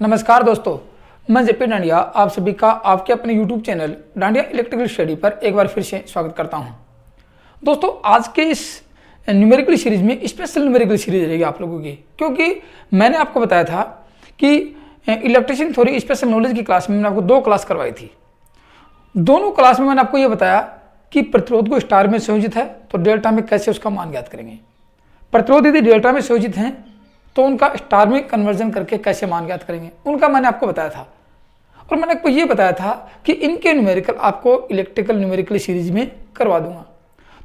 नमस्कार दोस्तों, मैं जेपी डांडिया आप सभी का आपके अपने YouTube channel dandiya electrical study पर एक बार फिर से स्वागत करता हूं। दोस्तों, आज के इस न्यूमेरिकल सीरीज में स्पेशल न्यूमेरिकल सीरीज रहेगी आप लोगों की, क्योंकि मैंने आपको बताया था कि इलेक्ट्रिशियन थ्योरी स्पेशल नॉलेज की क्लास में मैंने आपको 2 क्लास करवाई थी। दोनों क्लास में मैंने आपको ये बताया कि प्रतिरोध को स्टार में संयोजित है तो डेल्टा में कैसे उसका मान ज्ञात करेंगे। प्रतिरोध यदि डेल्टा में संयोजित हैं तो उनका स्टार में कन्वर्जन करके कैसे मान ज्ञात करेंगे, उनका मैंने आपको बताया था। और मैंने आपको ये बताया था कि इनके न्यूमेरिकल आपको इलेक्ट्रिकल न्यूमेरिकल सीरीज में करवा दूंगा।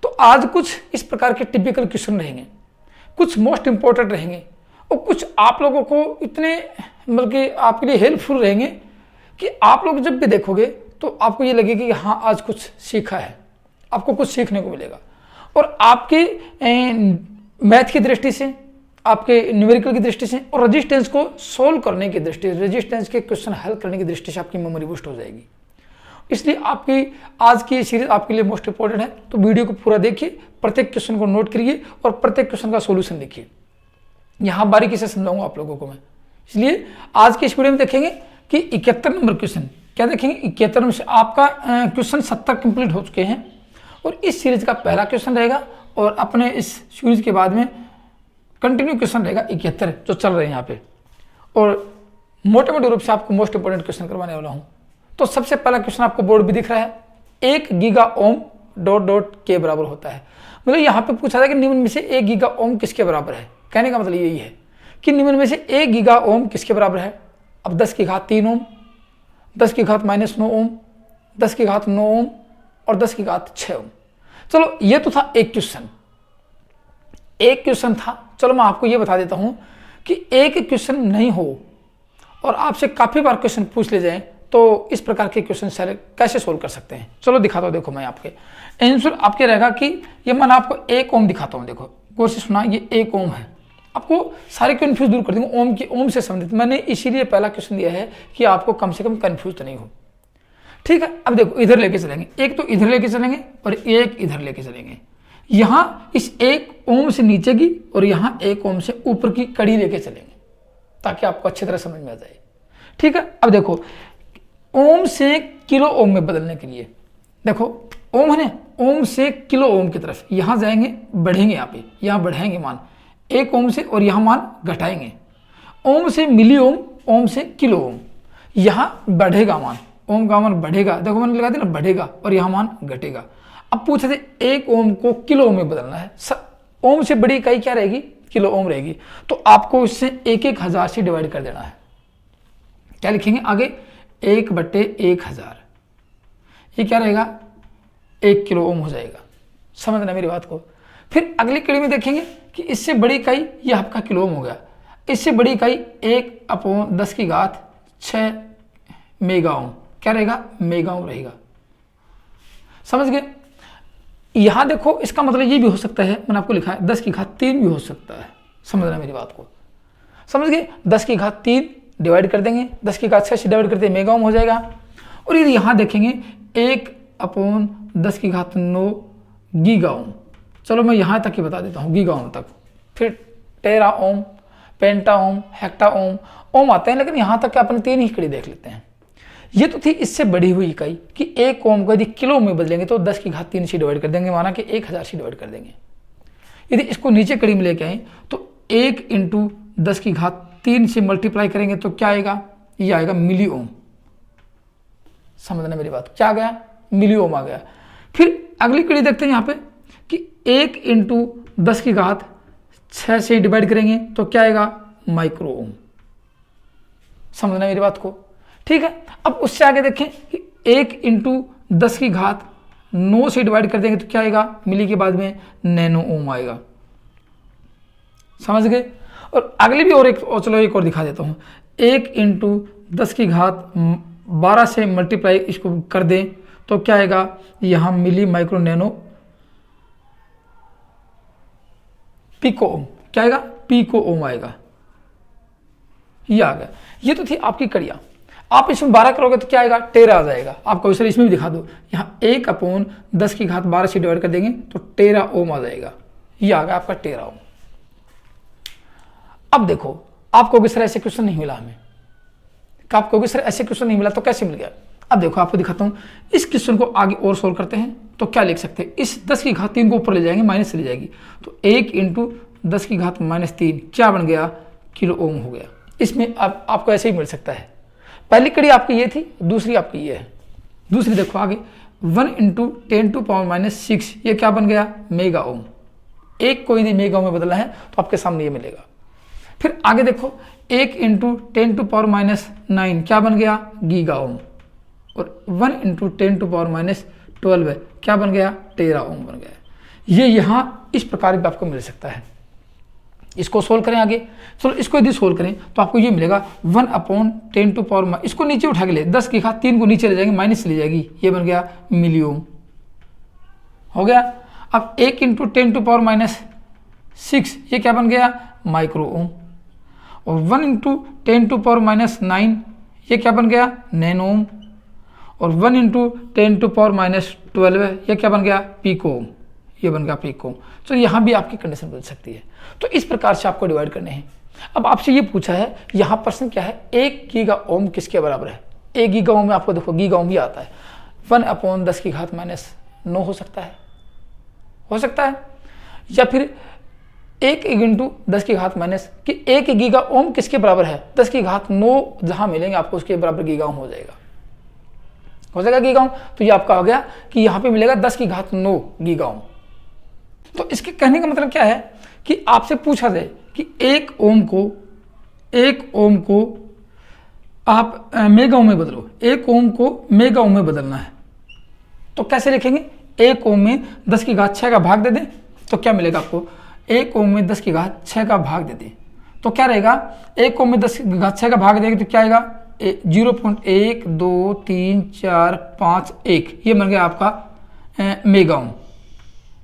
तो आज कुछ इस प्रकार के टिपिकल क्वेश्चन रहेंगे, कुछ मोस्ट इंपॉर्टेंट रहेंगे और कुछ आप लोगों को इतने मतलब कि आपके लिए हेल्पफुल रहेंगे कि आप लोग जब भी देखोगे तो आपको ये लगेगा कि हाँ, आज कुछ सीखा है, आपको कुछ सीखने को मिलेगा। और आपके मैथ की दृष्टि से, आपके न्यूमेरिकल की दृष्टि से और रेजिस्टेंस को सोल्व करने की दृष्टि से, रेजिस्टेंस के क्वेश्चन हल करने की दृष्टि से आपकी मेमोरी बूस्ट हो जाएगी। इसलिए आपकी आज की सीरीज आपके लिए मोस्ट इंपॉर्टेंट है। तो वीडियो को पूरा देखिए, प्रत्येक क्वेश्चन को नोट करिए और प्रत्येक क्वेश्चन का सोल्यूशन लिखिए। यहाँ बारीकी से समझाऊंगा आप लोगों को मैं। इसलिए आज के इस वीडियो में देखेंगे कि 71 नंबर क्वेश्चन क्या देखेंगे। 71 में से आपका क्वेश्चन 70 कंप्लीट हो चुके हैं और इस सीरीज का पहला क्वेश्चन रहेगा और अपने इस सीरीज के बाद में कंटिन्यू क्वेश्चन रहेगा 71 जो चल रहे हैं यहाँ पे। और मोटे मोटे रूप से आपको मोस्ट इंपोर्टेंट क्वेश्चन करवाने वाला हूँ। तो सबसे पहला क्वेश्चन आपको बोर्ड भी दिख रहा है, 1 गीगा ओम डॉट डॉट के बराबर होता है। मतलब यहाँ पे पूछा था कि निम्न में से 1 गीगा ओम किसके बराबर है। कहने का मतलब यही है कि निम्न में से 1 गीगा ओम किसके बराबर है। अब 10 की घात 3 ओम, 10 की घात -9 ओम, 10 की घात 9 ओम और 10 की घात 6 ओम। चलो, ये तो था एक क्वेश्चन था। चलो मैं आपको ये बता देता हूं कि एक क्वेश्चन नहीं हो और आपसे काफी बार क्वेश्चन पूछ ले जाए तो इस प्रकार के क्वेश्चन कैसे सोल्व कर सकते हैं। चलो दिखाता हूं, देखो मैं आपके आंसर आपके रहेगा कि ये मैं आपको 1 ओम दिखाता हूं। देखो गौर से सुना, ये 1 ओम है। आपको सारे कंफ्यूज दूर कर दूंगा ओम की, ओम से संबंधित मैंने इसीलिए पहला क्वेश्चन दिया है कि आपको कम से कम कंफ्यूज तो नहीं हो। ठीक है, अब देखो इधर लेके चलेंगे, एक तो इधर लेके चलेंगे और एक इधर लेके चलेंगे। यहां इस 1 ओम से नीचे की और यहां 1 ओम से ऊपर की कड़ी लेके चलेंगे ताकि आपको अच्छी तरह समझ में आ जाए। ठीक है, अब देखो ओम से किलो ओम में बदलने के लिए देखो ओम है ना, ओम से किलो ओम की तरफ यहां जाएंगे, बढ़ेंगे, यहाँ पे यहां बढ़ाएंगे मान 1 ओम से और यहां मान घटाएंगे। ओम से मिली ओम, ओम से किलो ओम, यहां बढ़ेगा मान, ओम का मान बढ़ेगा। देखो मैंने लगा दिया ना, बढ़ेगा और यहां मान घटेगा। अब पूछे थे 1 ओम को किलो ओम में बदलना है। ओम से बड़ी इकाई क्या रहेगी, किलो ओम रहेगी। तो आपको इससे 1,1000 से डिवाइड कर देना है। क्या लिखेंगे आगे, 1/1000, ये क्या रहेगा 1 किलो ओम हो जाएगा। समझना मेरी बात को। फिर अगली कड़ी में देखेंगे कि इससे बड़ी इकाई ये आपका किलो ओम हो गया, इससे बड़ी इकाई 1/10 की घात 6 मेगा ओम, क्या रहेगा, मेगा ओम रहेगा। समझ गए। यहां देखो इसका मतलब ये भी हो सकता है, मैंने आपको लिखा है 10 की घात 3 भी हो सकता है। समझना मेरी बात को, समझ गए। 10 की घात 3 डिवाइड कर देंगे, 10 की घात 6 से डिवाइड करते मेगा ओम हो जाएगा। और यदि यहां देखेंगे 1/10 की घात 9 गीगा ओम। चलो मैं यहां तक ही बता देता हूं, गीगा ओम तक। फिर टेरा ओम, पेंटा ओम, हेक्टा ओम, ओम आते हैं, लेकिन यहां तक अपन 3 ही कड़ी देख लेते हैं। ये तो थी इससे बढ़ी हुई इकाई कि 1 ओम को यदि किलो में बदलेंगे तो 10 की घात 3 से डिवाइड कर देंगे, माना कि 1000 से डिवाइड कर देंगे। यदि इसको नीचे कड़ी में लेके आए तो 1 × 10 की घात 3 से मल्टीप्लाई करेंगे तो क्या आएगा, ये आएगा मिली ओम। समझना मेरी बात, क्या आ गया, मिली ओम आ गया। फिर अगली कड़ी देखते हैं यहाँ पे कि 1 × 10 की घात 6 से डिवाइड करेंगे तो क्या आएगा, माइक्रो ओम। समझना मेरी बात को। ठीक है, अब उससे आगे देखें कि 1 × 10 की घात 9 से डिवाइड कर देंगे तो क्या आएगा, मिली के बाद में नैनो ओम आएगा। समझ गए। और अगली भी और चलो एक और दिखा देता हूं। 1 × 10 की घात 12 से मल्टीप्लाई इसको कर दें तो क्या आएगा, यहां मिली माइक्रो नैनो पिको ओम, क्या आएगा, पिको ओम आएगा। ये आ गया। ये तो थी आपकी कड़ियां। आप इसमें 12 करोगे तो क्या आएगा, टेरा आ जाएगा। आपको सर इसमें भी दिखा दो, यहाँ 1/10 की घात 12 से डिवाइड कर देंगे तो टेरा ओम आ जाएगा। ये आ गया आपका टेरा ओम। अब देखो आपको किस तरह से क्वेश्चन नहीं मिला हमें, कि आप कहोगे सर ऐसे क्वेश्चन नहीं मिला तो कैसे मिल गया। अब देखो आपको दिखाता हूँ, इस क्वेश्चन को आगे और सोल्व करते हैं तो क्या लिख सकते हैं, इस 10 की घात 3 को ऊपर ले जाएंगे, माइनस चली जाएगी, तो 1 × 10 की घात -3 क्या बन गया, किलो ओम हो गया। इसमें आपको ऐसे ही मिल सकता है। पहली कड़ी आपकी ये थी, दूसरी आपकी ये है। दूसरी देखो आगे 1 × 10⁻⁻6 ये क्या बन गया, मेगा ओम। एक को यदि मेगा ओम में बदलना है तो आपके सामने ये मिलेगा। फिर आगे देखो 1 × 10⁻9 क्या बन गया, गीगा ओम। और 1 × 10⁻12 क्या बन गया, टेरा ओम बन गया। ये यहाँ इस प्रकार भी आपको मिल सकता है। इसको सोल्व करें आगे, चलो इसको यदि सोल्व करें तो आपको ये मिलेगा 1/10⁻, इसको नीचे उठा के ले, 10 की घात 3 को नीचे ले जाएंगे, माइनस चली जाएगी, ये बन गया मिलियन हो गया। अब 1 × 10⁻6 ये क्या बन गया, माइक्रो ओम। और 1 × 10⁻9 ये क्या बन गया, नैनो ओम। और 1 × 10⁻12 ये क्या बन गया, पिको ओम, ये बन गया पिको। तो यहाँ भी आपकी कंडीशन बदल सकती है। तो इस प्रकार से आपको डिवाइड करने हैं। अब आपसे ये पूछा है, यहाँ प्रश्न क्या है, 1 गीगा ओम किसके बराबर है। 1 गीगा ओम में आपको देखो गीगा ओम ही आता है, 1/10 की घात -9 हो सकता है, या फिर 1 × 10 की घात माइनस कि 1 गीगा ओम किसके बराबर है, 10 की घात 9 जहाँ मिलेंगे आपको उसके बराबर गीगा ओम हो जाएगा गीगा ओम। तो ये आपका हो गया कि यहाँ पे मिलेगा 10 की घात 9 गीगा ओम। तो इसके कहने का मतलब क्या है कि आपसे पूछा जाए कि 1 ओम को आप मेगा ओम में बदलो, 1 ओम को मेगा ओम में बदलना है तो कैसे लिखेंगे, 1 ओम में 10 की घात 6 का भाग दे दें तो क्या मिलेगा आपको, 1 ओम में 10 की घात 6 का भाग दे दें तो क्या रहेगा, 1 ओम में 10 की घात 6 का भाग देंगे तो क्या आएगा, 0.1 2 3 4 5 1 ये बन गया आपका मेगा ओम।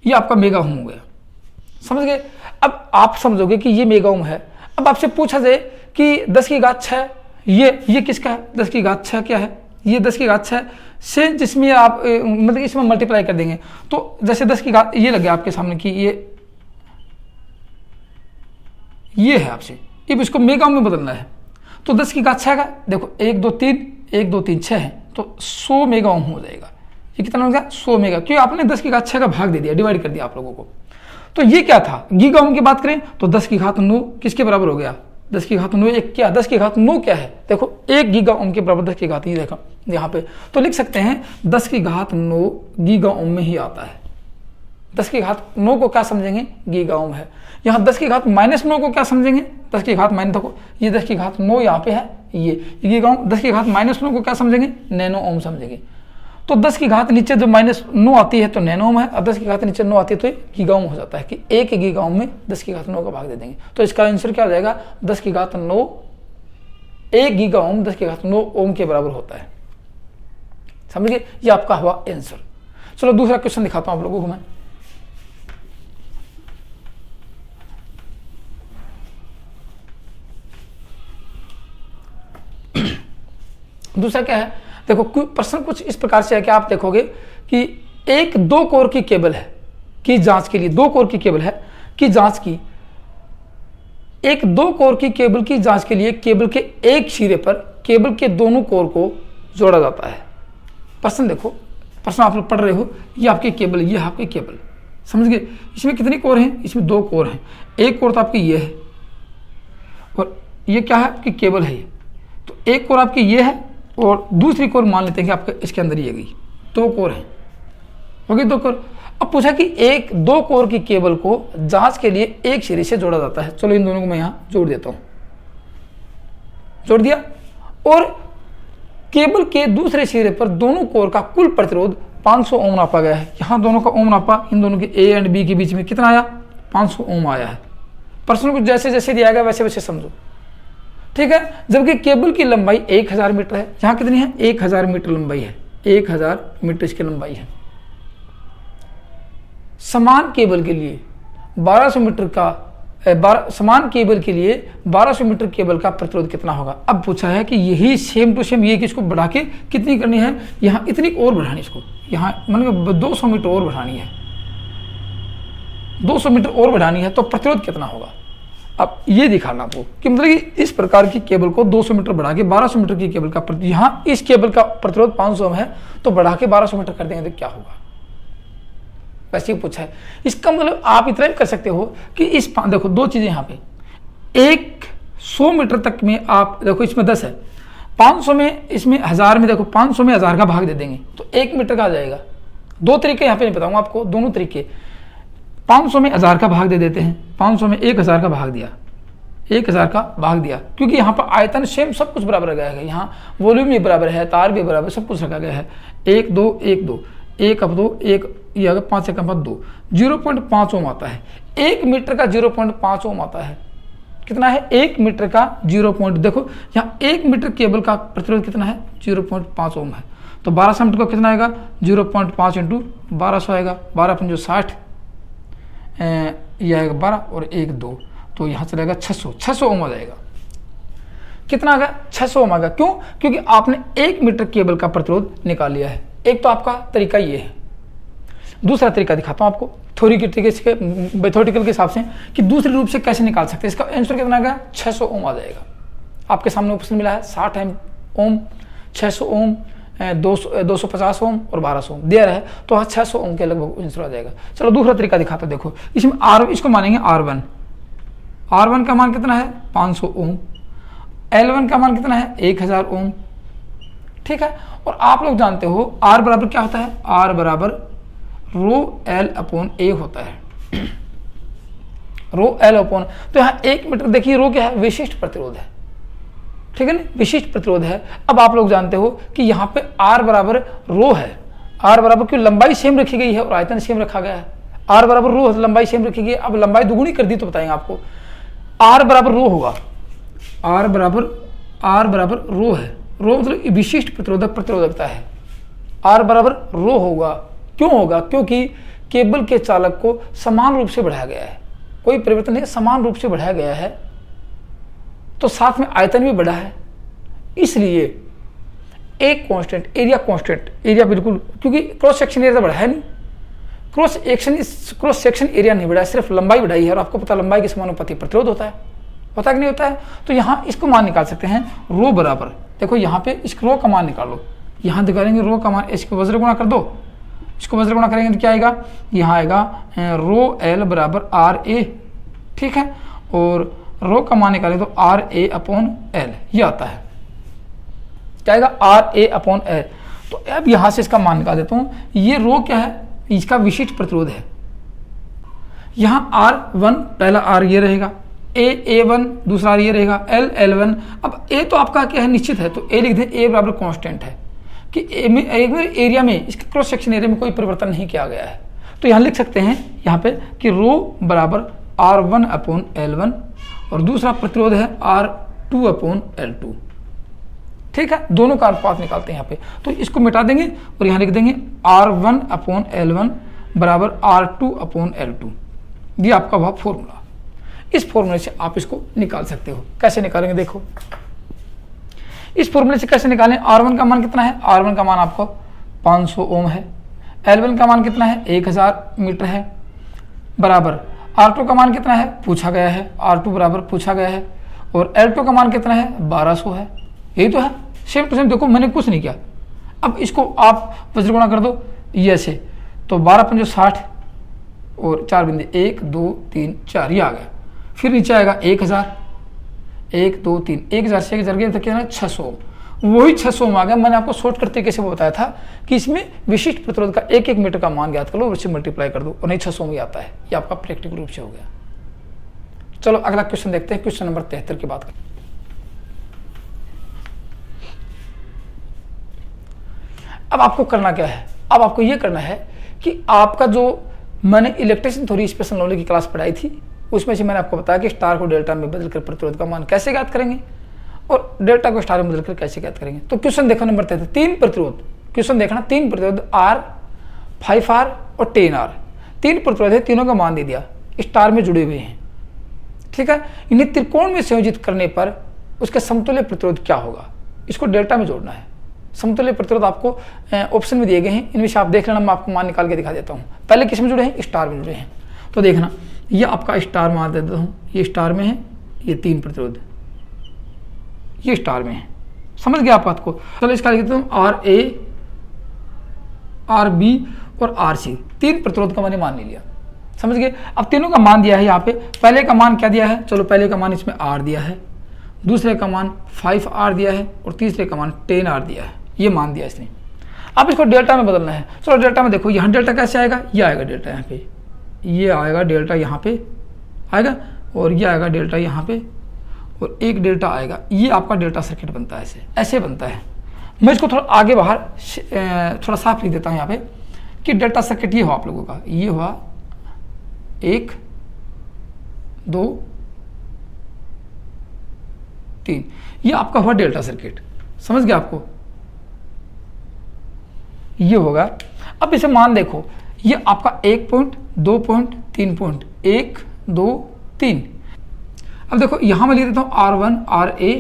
ये आपका मेगा ओम हो गया, समझ गए। अब आप समझोगे कि ये मेगा ओम है। अब आपसे पूछा जाए कि 10 की घात 6 ये किसका है, 10 की घात 6 क्या है, ये 10 की घात 6 से जिसमें आप मतलब इसमें मल्टीप्लाई कर देंगे तो जैसे 10 की घात ये लग गया आपके सामने कि ये है आपसे, अब इसको मेगा ओम में बदलना है तो 10 की घात 6 का देखो 1 2 3 6 है तो 100 मेगा ओम हो जाएगा। ये कितना हो गया, 100 मेगा, क्योंकि आपने 10 की घात 6 का भाग दे दिया, डिवाइड कर दिया आप लोगों को। तो ये क्या था, गीगा ओम की बात करें तो 10 की घात 9 किसके बराबर हो गया, 10 की घात 9 एक क्या, 10 की घात 9 क्या है, देखो 1 गीगा ओम के बराबर 10 की घात, ये देखो यहाँ पे तो लिख सकते हैं 10 की घात 9 गीगा ओम में ही आता है। 10 की घात 9 को क्या समझेंगे, गीगा ओम है। यहाँ 10 की घात -9 को क्या समझेंगे, 10 की घात माइनस, देखो ये 10 की घात 9 यहाँ पे है, ये गीगा ओम। 10 की घात -9 को क्या समझेंगे, नैनो ओम समझेंगे। तो 10 की घात नीचे जब -9 आती है तो नैनो ओम है, और 10 की घात नीचे 9 आती है तो गीगा ओम हो जाता है कि 1 गीगा ओम में 10 की घात 9 का भाग दे देंगे। तो इसका आंसर क्या हो जाएगा, 10 की घात 9 1 गीगा ओम 10 की घात 9 ओम के बराबर होता है, समझिए। ये आपका हुआ आंसर। चलो दूसरा क्वेश्चन दिखाता हूं आप लोगों को मैं। दूसरा क्या है, देखो प्रश्न कुछ इस प्रकार से है कि आप देखोगे कि एक 2 कोर की केबल है की जांच के लिए, 2 कोर की केबल है की जांच की, एक 2 कोर की केबल की जांच के लिए केबल के एक सिरे पर केबल के दोनों कोर को जोड़ा जाता है। प्रश्न देखो, प्रश्न आप लोग पढ़ रहे हो, ये आपकी केबल, ये आपकी केबल, समझ गए। इसमें कितनी कोर हैं, इसमें 2 कोर हैं। एक कोर तो आपकी ये है और ये क्या है, आपकी केबल है ये, तो एक कोर आपकी ये है और दूसरी कोर मान लेते हैं कि आपके इसके अंदर ही है गई, 2 कोर हैं, हो गई 2 कोर। अब पूछा कि 2 कोर की केबल को जांच के लिए एक सिरे से जोड़ा जाता है। चलो इन दोनों को मैं यहाँ जोड़ देता हूँ, जोड़ दिया। और केबल के दूसरे सिरे पर दोनों कोर का कुल प्रतिरोध 500 ओम नापा गया है। यहाँ दोनों का ओम नापा, इन दोनों के ए एंड बी के बीच में कितना आया, 500 ओम आया है। प्रश्न को जैसे जैसे दिया गया वैसे वैसे समझो, ठीक है। जबकि केबल की लंबाई 1000 मीटर है, यहाँ कितनी है, 1000 मीटर लंबाई है, 1000 मीटर इसकी लंबाई है। समान केबल के लिए 1200 मीटर का समान केबल के लिए 1200 मीटर केबल का प्रतिरोध कितना होगा। अब पूछा है कि यही सेम टू सेम ये कि इसको बढ़ा के कितनी करनी है, यहाँ इतनी और बढ़ानी, इसको यहाँ मतलब 200 मीटर और बढ़ानी है, 200 मीटर और बढ़ानी है तो प्रतिरोध कितना होगा। अब ये दिखाना आपको कि मतलब कि इस प्रकार की केबल को 200 मीटर बढ़ा के 1200 मीटर की केबल का यहाँ इस केबल का प्रतिरोध 500 ओम है, तो बढ़ा के 1200 मीटर कर देंगे तो क्या होगा, वैसे ही पूछा है। इसका मतलब आप इतना भी कर सकते हो कि इस देखो दो चीजें यहाँ पे, एक 100 मीटर तक में आप देखो इसमें 10 है, 500 में, इसमें 1000 में, देखो 500 में 1000 का भाग दे देंगे तो 1 मीटर का आ जाएगा। दो तरीके यहाँ पे नहीं बताऊंगा आपको, दोनों तरीके। 500 में 1000 का भाग दे देते हैं, 500 में 1000 का भाग दिया, 1000 का भाग दिया, क्योंकि यहाँ पर आयतन सेम सब कुछ बराबर रखा गया है, यहाँ वॉल्यूम भी बराबर है, तार भी बराबर, सब कुछ रखा गया है। 1 2 1 2 1 अब 2 1 ये अगर 5 से कम 2 0.5 ओम आता है। 1 मीटर का 0.5 ओम आता है। कितना है? 1 मीटर का 0. देखो यहाँ 1 मीटर केबल का प्रतिरोध कितना है? 0.5 ओम है। तो 1200 मीटर को कितना आएगा? 0.5 इंटू 1200 आएगा, 12 पंजो 60, ये आएगा 12 और 1 2, तो यहाँ चलेगा 600 ओम आ जाएगा। कितना आ गया? 600 ओम आ गया। क्यों? क्योंकि आपने 1 मीटर केबल का प्रतिरोध निकाल लिया है। एक तो आपका तरीका ये है। दूसरा तरीका दिखाता हूँ आपको थ्योरी के तरीके से, मेथोडिकल के हिसाब से, कि दूसरे रूप से कैसे निकाल सकते हैं। इसका आंसर कितना आ गया? 600 ओम आ जाएगा। आपके सामने ऑप्शन मिला है 60 ओम, 600 ओम, 250 ओम और 1200 ओम दिया है, तो 600 ओम के लगभग आंसर आ जाएगा। चलो दूसरा तरीका दिखाता, देखो इसमें इसको मानेंगे R1। R1 का मान कितना है? 500 ओम। L1 का मान कितना है? 1000 ओम। ठीक है। और आप लोग जानते हो R बराबर क्या होता है? R बराबर रो L अपॉन A होता है। रो L अपॉन, तो यहाँ 1 मीटर, देखिए रो क्या है? विशिष्ट प्रतिरोध है। ठीक है ना, विशिष्ट प्रतिरोध है। अब आप लोग जानते हो कि यहाँ पे R बराबर रो है। R बराबर क्यों? लंबाई सेम रखी गई है और आयतन सेम रखा गया है। R बराबर रो है, लंबाई सेम रखी गई है। अब लंबाई दुगुनी कर दी तो बताएंगे आपको। R बराबर रो होगा, R बराबर रो है। रो मतलब विशिष्ट प्रतिरोधकता है। R बराबर रो होगा। क्यों होगा? क्योंकि केबल के चालक को समान रूप से बढ़ाया गया है, कोई परिवर्तन नहीं, समान रूप से बढ़ाया गया है, तो साथ में आयतन भी बढ़ा है। इसलिए एक कांस्टेंट, एरिया बिल्कुल, क्योंकि क्रॉस सेक्शन एरिया तो बढ़ा है नहीं, क्रॉस सेक्शन एरिया नहीं बढ़ा है, सिर्फ लंबाई बढ़ाई है। और आपको पता लंबाई के समानुपाती प्रतिरोध होता है, पता कि नहीं होता है? तो यहाँ इसको मान निकाल सकते हैं, रो बराबर, देखो यहाँ पे इस रो का मान निकालो, यहाँ निकालेंगे रो का मान, इसको वज्र गुणा कर दो, इसको वज्र गुणा करेंगे तो क्या आएगा? यहाँ आएगा रो L बराबर RA। ठीक है, और रो का मान निकालें तो RA अपॉन L, ये आता है। क्या आएगा? RA upon L। तो अब यहाँ से इसका मान निकाल देता हूँ। ये रो क्या है? इसका विशिष्ट प्रतिरोध है। यहाँ R1 पहला R ये रहेगा, A1 दूसरा R ये रहेगा, L1। अब A तो आपका क्या है? निश्चित है, तो A लिख दें। A बराबर कांस्टेंट है कि एरिया में, इसके क्रॉस सेक्शन एरिया में कोई परिवर्तन नहीं किया गया है। तो यहाँ लिख सकते हैं यहाँ पे कि रो बराबर R1 अपॉन L1 और दूसरा प्रतिरोध है R2 अपॉन L2। ठीक है, दोनों का अनुपात निकालते हैं यहाँ पे, तो इसको मिटा देंगे और यहाँ लिख देंगे R1 अपॉन L1 बराबर R2 अपॉन L2। ये आपका हुआ फॉर्मूला। इस फॉर्मूले से आप इसको निकाल सकते हो। कैसे निकालेंगे? देखो इस फॉर्मूले से कैसे निकालें? R1 का मान कितना है? R1 का मान आपको 500 ओम है। L1 का मान कितना है? 1000 मीटर है, बराबर R2 का मान कितना है? पूछा गया है, R2 बराबर पूछा गया है, और L2 का मान कितना है? 1200 है। यही तो है, सेम टू सेम। देखो मैंने कुछ नहीं किया। अब इसको आप वज्र गुणा कर दो ये ऐसे, तो 12 पंजो 60 और 4 बिंदु 1 2 3 4, ये आ गया। फिर नीचे आएगा 1000, 1 2 3, 1000 से 1000 गया तो क्या है? 600 ओम। वही 600 ओम आ गया। मैंने आपको शॉर्टकट तरीके से बताया था कि इसमें विशिष्ट प्रतिरोध का 1 मीटर का मान ज्ञात कर लो और उससे मल्टीप्लाई कर दो, और नहीं 600 ओम ही आता है। ये आपका प्रैक्टिकल रूप से हो गया। चलो अगला क्वेश्चन देखते हैं, क्वेश्चन नंबर 73 की बात करें। अब आपको करना क्या है? अब आपको यह करना है कि आपका जो मैंने इलेक्ट्रिशियन थ्योरी स्पेशल नॉलेज की क्लास पढ़ाई थी, उसमें से मैंने आपको बताया कि स्टार को डेल्टा में बदलकर प्रतिरोध का मान कैसे ज्ञात करेंगे और डेल्टा को स्टार में बदलकर कैसे ज्ञात करेंगे। तो क्वेश्चन देखो नंबर 33, 3 प्रतिरोध। क्वेश्चन देखना, 3 प्रतिरोध R, 5R और 10R, 3 प्रतिरोध है, तीनों का मान दे दिया, स्टार में जुड़े हुए हैं। ठीक है, इन्हें त्रिकोण में संयोजित करने पर उसके समतुल्य प्रतिरोध क्या होगा? इसको डेल्टा में जोड़ना है। समतुल्य प्रतिरोध आपको ऑप्शन में दिए गए हैं, इनमें से आप देख लेना, मैं आपको मान निकाल के दिखा देता हूँ। पहले किस में जुड़े हैं? स्टार में जुड़े हैं। तो देखना, ये आपका स्टार मान देता हूँ, ये स्टार में है, ये 3 प्रतिरोध ये स्टार में है। समझ गया आप बात को। चलो इसका लिख देता हूँ आर ए, आर बी और आर सी, 3 प्रतिरोध का मैंने मान लिया। समझ गए। अब तीनों का मान दिया है यहाँ पे। पहले का मान क्या दिया है, चलो पहले का मान इसमें आर दिया है, दूसरे का मान 5R दिया है और तीसरे का मान 10R दिया है। ये मान दिया इसने। अब इसको डेल्टा में बदलना है। चलो डेल्टा में देखो, यहाँ डेल्टा कैसे आएगा, ये आएगा डेल्टा यहाँ पे, ये आएगा डेल्टा यहाँ पे आएगा, और ये आएगा डेल्टा यहाँ पे, और एक डेल्टा आएगा। ये आपका डेल्टा सर्किट बनता है, ऐसे बनता है। मैं इसको थोड़ा आगे बाहर थोड़ा साफ लिख देता हूँ यहाँ पे कि डेल्टा सर्किट ये हुआ आप लोगों का, ये हुआ 1 2 3, ये आपका हुआ डेल्टा सर्किट। समझ गया आपको, ये होगा। अब इसे मान देखो, ये आपका 1 पॉइंट 2 पॉइंट 3 पॉइंट 1 2 3। अब देखो यहाँ मैं लिख देता हूँ R1 RA,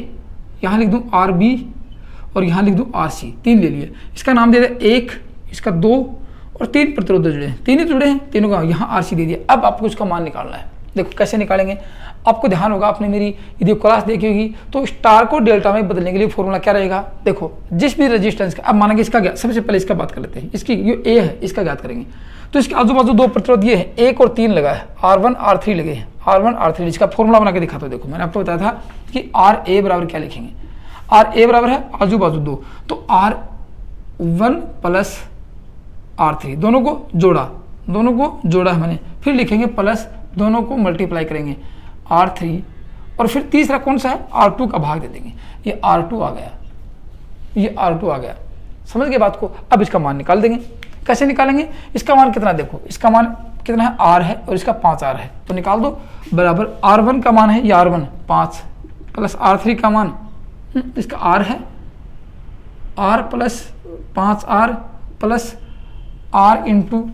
यहाँ लिख दूँ RB और यहाँ लिख दूँ RC, 3 ले लिए। इसका नाम दे दे 1, इसका 2 और 3 प्रतिरोध जुड़े हैं, 3 ही जुड़े हैं, तीनों का यहाँ RC दे दिया। अब आपको इसका मान निकालना है। देखो कैसे निकालेंगे, आपको ध्यान होगा, आपने मेरी यदि क्लास देखी होगी तो स्टार को डेल्टा में बदलने के लिए फॉर्मूला क्या रहेगा। देखो जिस भी रेजिस्टेंस का, अब मानेंगे इसका क्या, सबसे पहले इसका बात कर लेते हैं, इसकी ये ए है, इसका ज्ञात करेंगे। तो इसके आजू बाजू 2 प्रतिरोध ये है, 1 और 3 लगा है, R1 R3 लगे हैं, R1 R3। इसका फॉर्मूला बना के दिखाता हूँ। देखो मैंने आपको बताया था कि RA बराबर क्या लिखेंगे, RA बराबर है आजू बाजू 2, तो R1 प्लस R3, दोनों को जोड़ा है मैंने, फिर लिखेंगे प्लस, दोनों को मल्टीप्लाई करेंगे R3, और फिर तीसरा कौन सा है, R2 का भाग दे देंगे। ये R2 आ गया, ये R2 आ गया। समझ गए बात को। अब इसका मान निकाल देंगे। कैसे निकालेंगे, इसका मान कितना, देखो इसका मान कितना है, R है और इसका 5R है, तो निकाल दो। बराबर R1 का मान है, ये R1 5 प्लस R3 का मान इसका R है, R plus 5R plus R into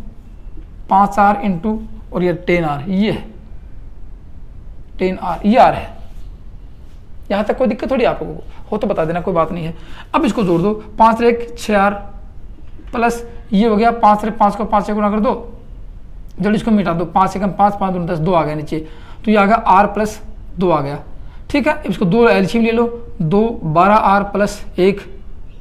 5R into और ये 10R, ये है 10R, ये R है। यहाँ तक कोई दिक्कत थोड़ी, आप लोगों को हो तो बता देना, कोई बात नहीं है। अब इसको जोड़ दो, 5 1 6R प्लस ये हो गया 5 5 को 5 से गुणा कर दो, जल्दी इसको मिटा दो, 5 1 5 5 2 10, 2 आ गया नीचे, तो ये आ गया R प्लस 2 आ गया। ठीक है, इसको 2 एलसीएम ले लो, 2 12R प्लस 1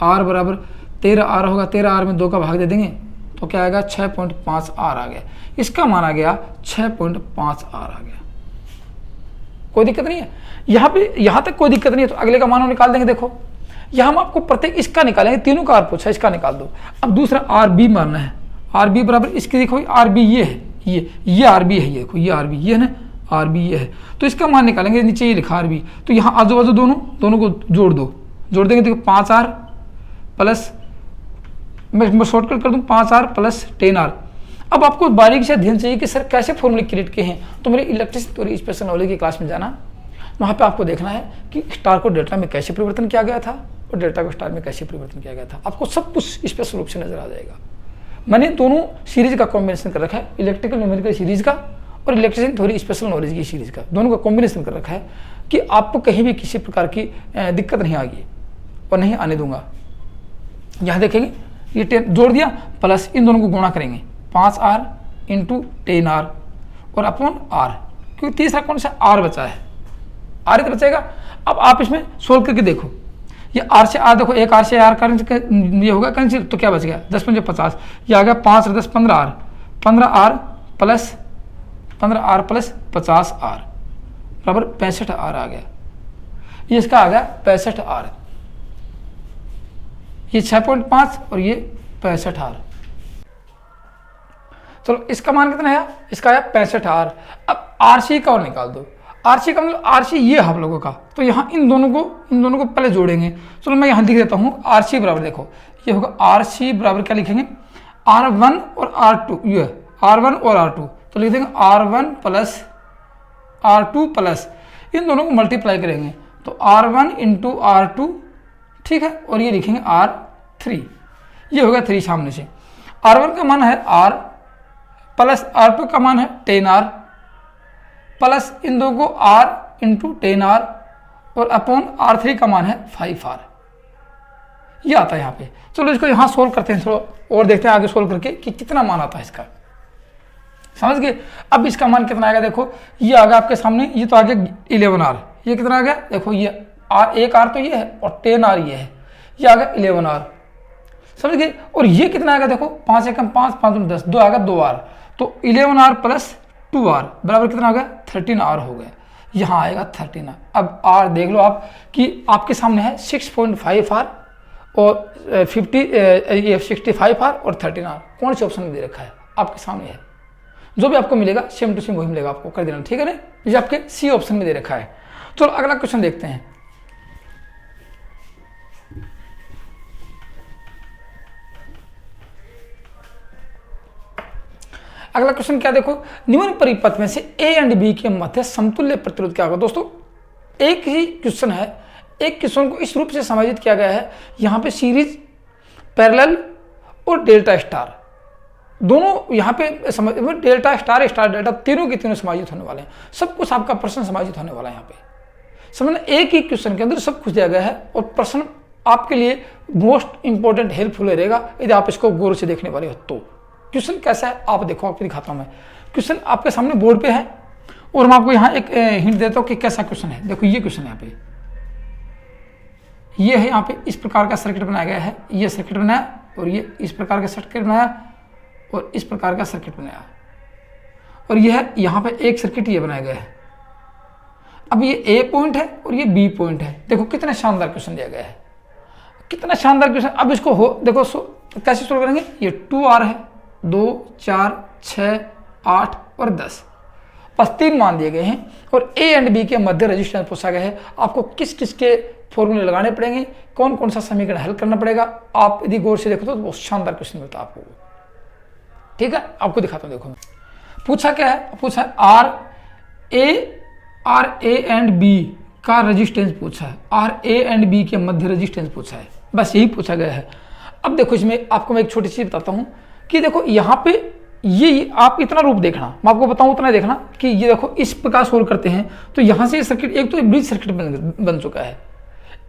R बराबर 13R होगा, 13R में 2 का भाग दे देंगे तो क्या आएगा, 6.5R आ गया। इसका मान आ गया 6.5R आ गया। कोई दिक्कत नहीं है यहाँ पे, यहाँ तक कोई दिक्कत नहीं है। तो अगले का मान निकाल देंगे। देखो यहाँ हम आपको प्रत्येक इसका निकालेंगे, तीनों का आर पूछा, इसका निकाल दो। अब दूसरा RB मानना है, RB बराबर इसकी, देखो RB ये है, ये RB है, ये देखो ये RB ये है ना, RB ये है, तो इसका मान निकालेंगे। नीचे ये लिखा RB, तो यहाँ आजू बाजू दोनों को जोड़ दो, जोड़ देंगे तो 5R प्लस, मैं शॉर्टकट कर दूँ 5R प्लस 10R। अब आपको बारीकी से अध्ययन चाहिए कि सर कैसे फॉर्मूले क्रिएट किए हैं, तो मेरे इलेक्ट्रिसिटी थ्योरी स्पेशल नॉलेज की क्लास में जाना, वहाँ पे आपको देखना है कि स्टार को डेल्टा में कैसे परिवर्तन किया गया था और डेल्टा को स्टार में कैसे परिवर्तन किया गया था। आपको सब कुछ स्पेशल रूप से नजर आ जाएगा। मैंने दोनों सीरीज का कॉम्बिनेशन कर रखा है, इलेक्ट्रिकल न्यूमेरिकल सीरीज का और इलेक्ट्रिसिटी थ्योरी स्पेशल नॉलेज की सीरीज का, दोनों का कॉम्बिनेशन कर रखा है कि आपको कहीं भी किसी प्रकार की दिक्कत नहीं आएगी और नहीं आने दूंगा। यहाँ देखेंगे ये 10 जोड़ दिया प्लस इन दोनों को गुणा करेंगे, 5R इंटू 10R और अपॉन R, क्योंकि तीसरा कौन सा R बचा है, R तो बचेगा। अब आप इसमें सोल्व करके देखो, ये R से R देखो, एक R से R का ये होगा कैंसिल, तो क्या बच गया 10 5 50, ये आ गया 5 10 15R, 15R plus 15R plus 50R बराबर 65R आ गया। ये इसका आ गया 65R, ये 6.5 और ये 65R। चलो इसका मान कितना है, इसका आया 65R। अब RC का और निकाल दो, RC का मतलब RC ये हम लोगों का, तो यहाँ इन दोनों को पहले जोड़ेंगे। चलो मैं यहाँ लिख देता हूँ RC बराबर, देखो ये होगा RC बराबर क्या लिखेंगे, R1 और R2, ये R1 और R2, तो लिख देंगे R1 प्लस R2 प्लस इन दोनों को मल्टीप्लाई करेंगे तो R1 इंटू R2, ठीक है, और ये लिखेंगे R3, ये होगा 3 सामने से। R1 का मान है R प्लस R2 का मान है 10R प्लस इन दोनों को R इंटू 10R और अपॉन R3 का मान है 5R, ये आता है यहाँ पे। चलो इसको यहाँ सोल्व करते हैं थोड़ा और देखते हैं आगे सोल्व करके कि कितना मान आता है इसका। समझ गए। अब इसका मान कितना आएगा, देखो ये आ गया आपके सामने, ये तो आ गया 11R, ये कितना आ गया, देखो ये एक R तो ये है और 10R ये है, ये आ गया 11R, समझ गए। और ये कितना आएगा, देखो 5 एकम 5, 5 दूनी 10, 2 आ गया 2R, तो 11R प्लस 2R बराबर कितना हो गया, 13R हो गया। यहाँ आएगा 13R। अब R देख लो आप कि आपके सामने है 6.5R और 65R और 13R, कौन से ऑप्शन में दे रखा है, आपके सामने है। जो भी आपको मिलेगा सेम टू सेम वही मिलेगा आपको, कर देना, ठीक है ना। ये आपके सी ऑप्शन में दे रखा है। चलो अगला क्वेश्चन देखते हैं। अगला क्वेश्चन क्या, देखो निम्न परिपथ में से ए एंड बी के मध्य समतुल्य प्रतिरोध क्या होगा। दोस्तों एक ही क्वेश्चन है, एक क्वेश्चन को इस रूप से समायोजित किया गया है, यहाँ पे सीरीज, पैरेलल और डेल्टा स्टार दोनों यहाँ पे डेल्टा स्टार, स्टार डेल्टा तीनों के तीनों समायोजित होने वाले हैं। सब कुछ आपका प्रश्न समायोजित होने वाला है यहाँ पे, समझना। एक ही क्वेश्चन के अंदर सब कुछ दिया गया है और प्रश्न आपके लिए मोस्ट इंपॉर्टेंट हेल्पफुल रहेगा यदि आप इसको गौर से देखने वाले हो तो। क्वेश्चन कैसा है आप देखो, आपको दिखाता हूं मैं। क्वेश्चन आपके सामने बोर्ड पे है और मैं आपको यहाँ एक हिंट देता हूँ कि कैसा क्वेश्चन है। देखो ये क्वेश्चन यहाँ पे, ये है, यहाँ पे इस प्रकार का सर्किट बनाया गया है, ये सर्किट बनाया और ये इस प्रकार का सर्किट बनाया और इस प्रकार का सर्किट बनाया और यह है यहाँ पे एक सर्किट ये बनाया गया है। अब ये ए पॉइंट है और ये बी पॉइंट है। देखो कितना शानदार क्वेश्चन दिया गया है, कितना शानदार क्वेश्चन। अब इसको हो देखो कैसे सोल्व करेंगे। ये 2R है, 2, 4, 6, 8 और 10, बस 3 मान दिए गए हैं और ए एंड बी के मध्य रेजिस्टेंस पूछा गया है। आपको किस किस के फॉर्मूले लगाने पड़ेंगे, कौन कौन सा समीकरण हल करना पड़ेगा। आप यदि गौर से देखो तो बहुत शानदार क्वेश्चन मिलता है आपको, ठीक है। आपको दिखाता हूँ, देखो पूछा क्या है, पूछा है आर ए एंड बी का रेजिस्टेंस पूछा है, आर ए एंड बी के मध्य रेजिस्टेंस पूछा है, बस यही पूछा गया है। अब देखो इसमें आपको मैं एक छोटी सी बताता हूँ कि देखो यहाँ पे ये आप इतना रूप देखना, मैं आपको बताऊँ उतना देखना कि ये देखो इस प्रकार सोल्व करते हैं तो यहाँ से सर्किट, एक तो ब्रिज सर्किट बन चुका है,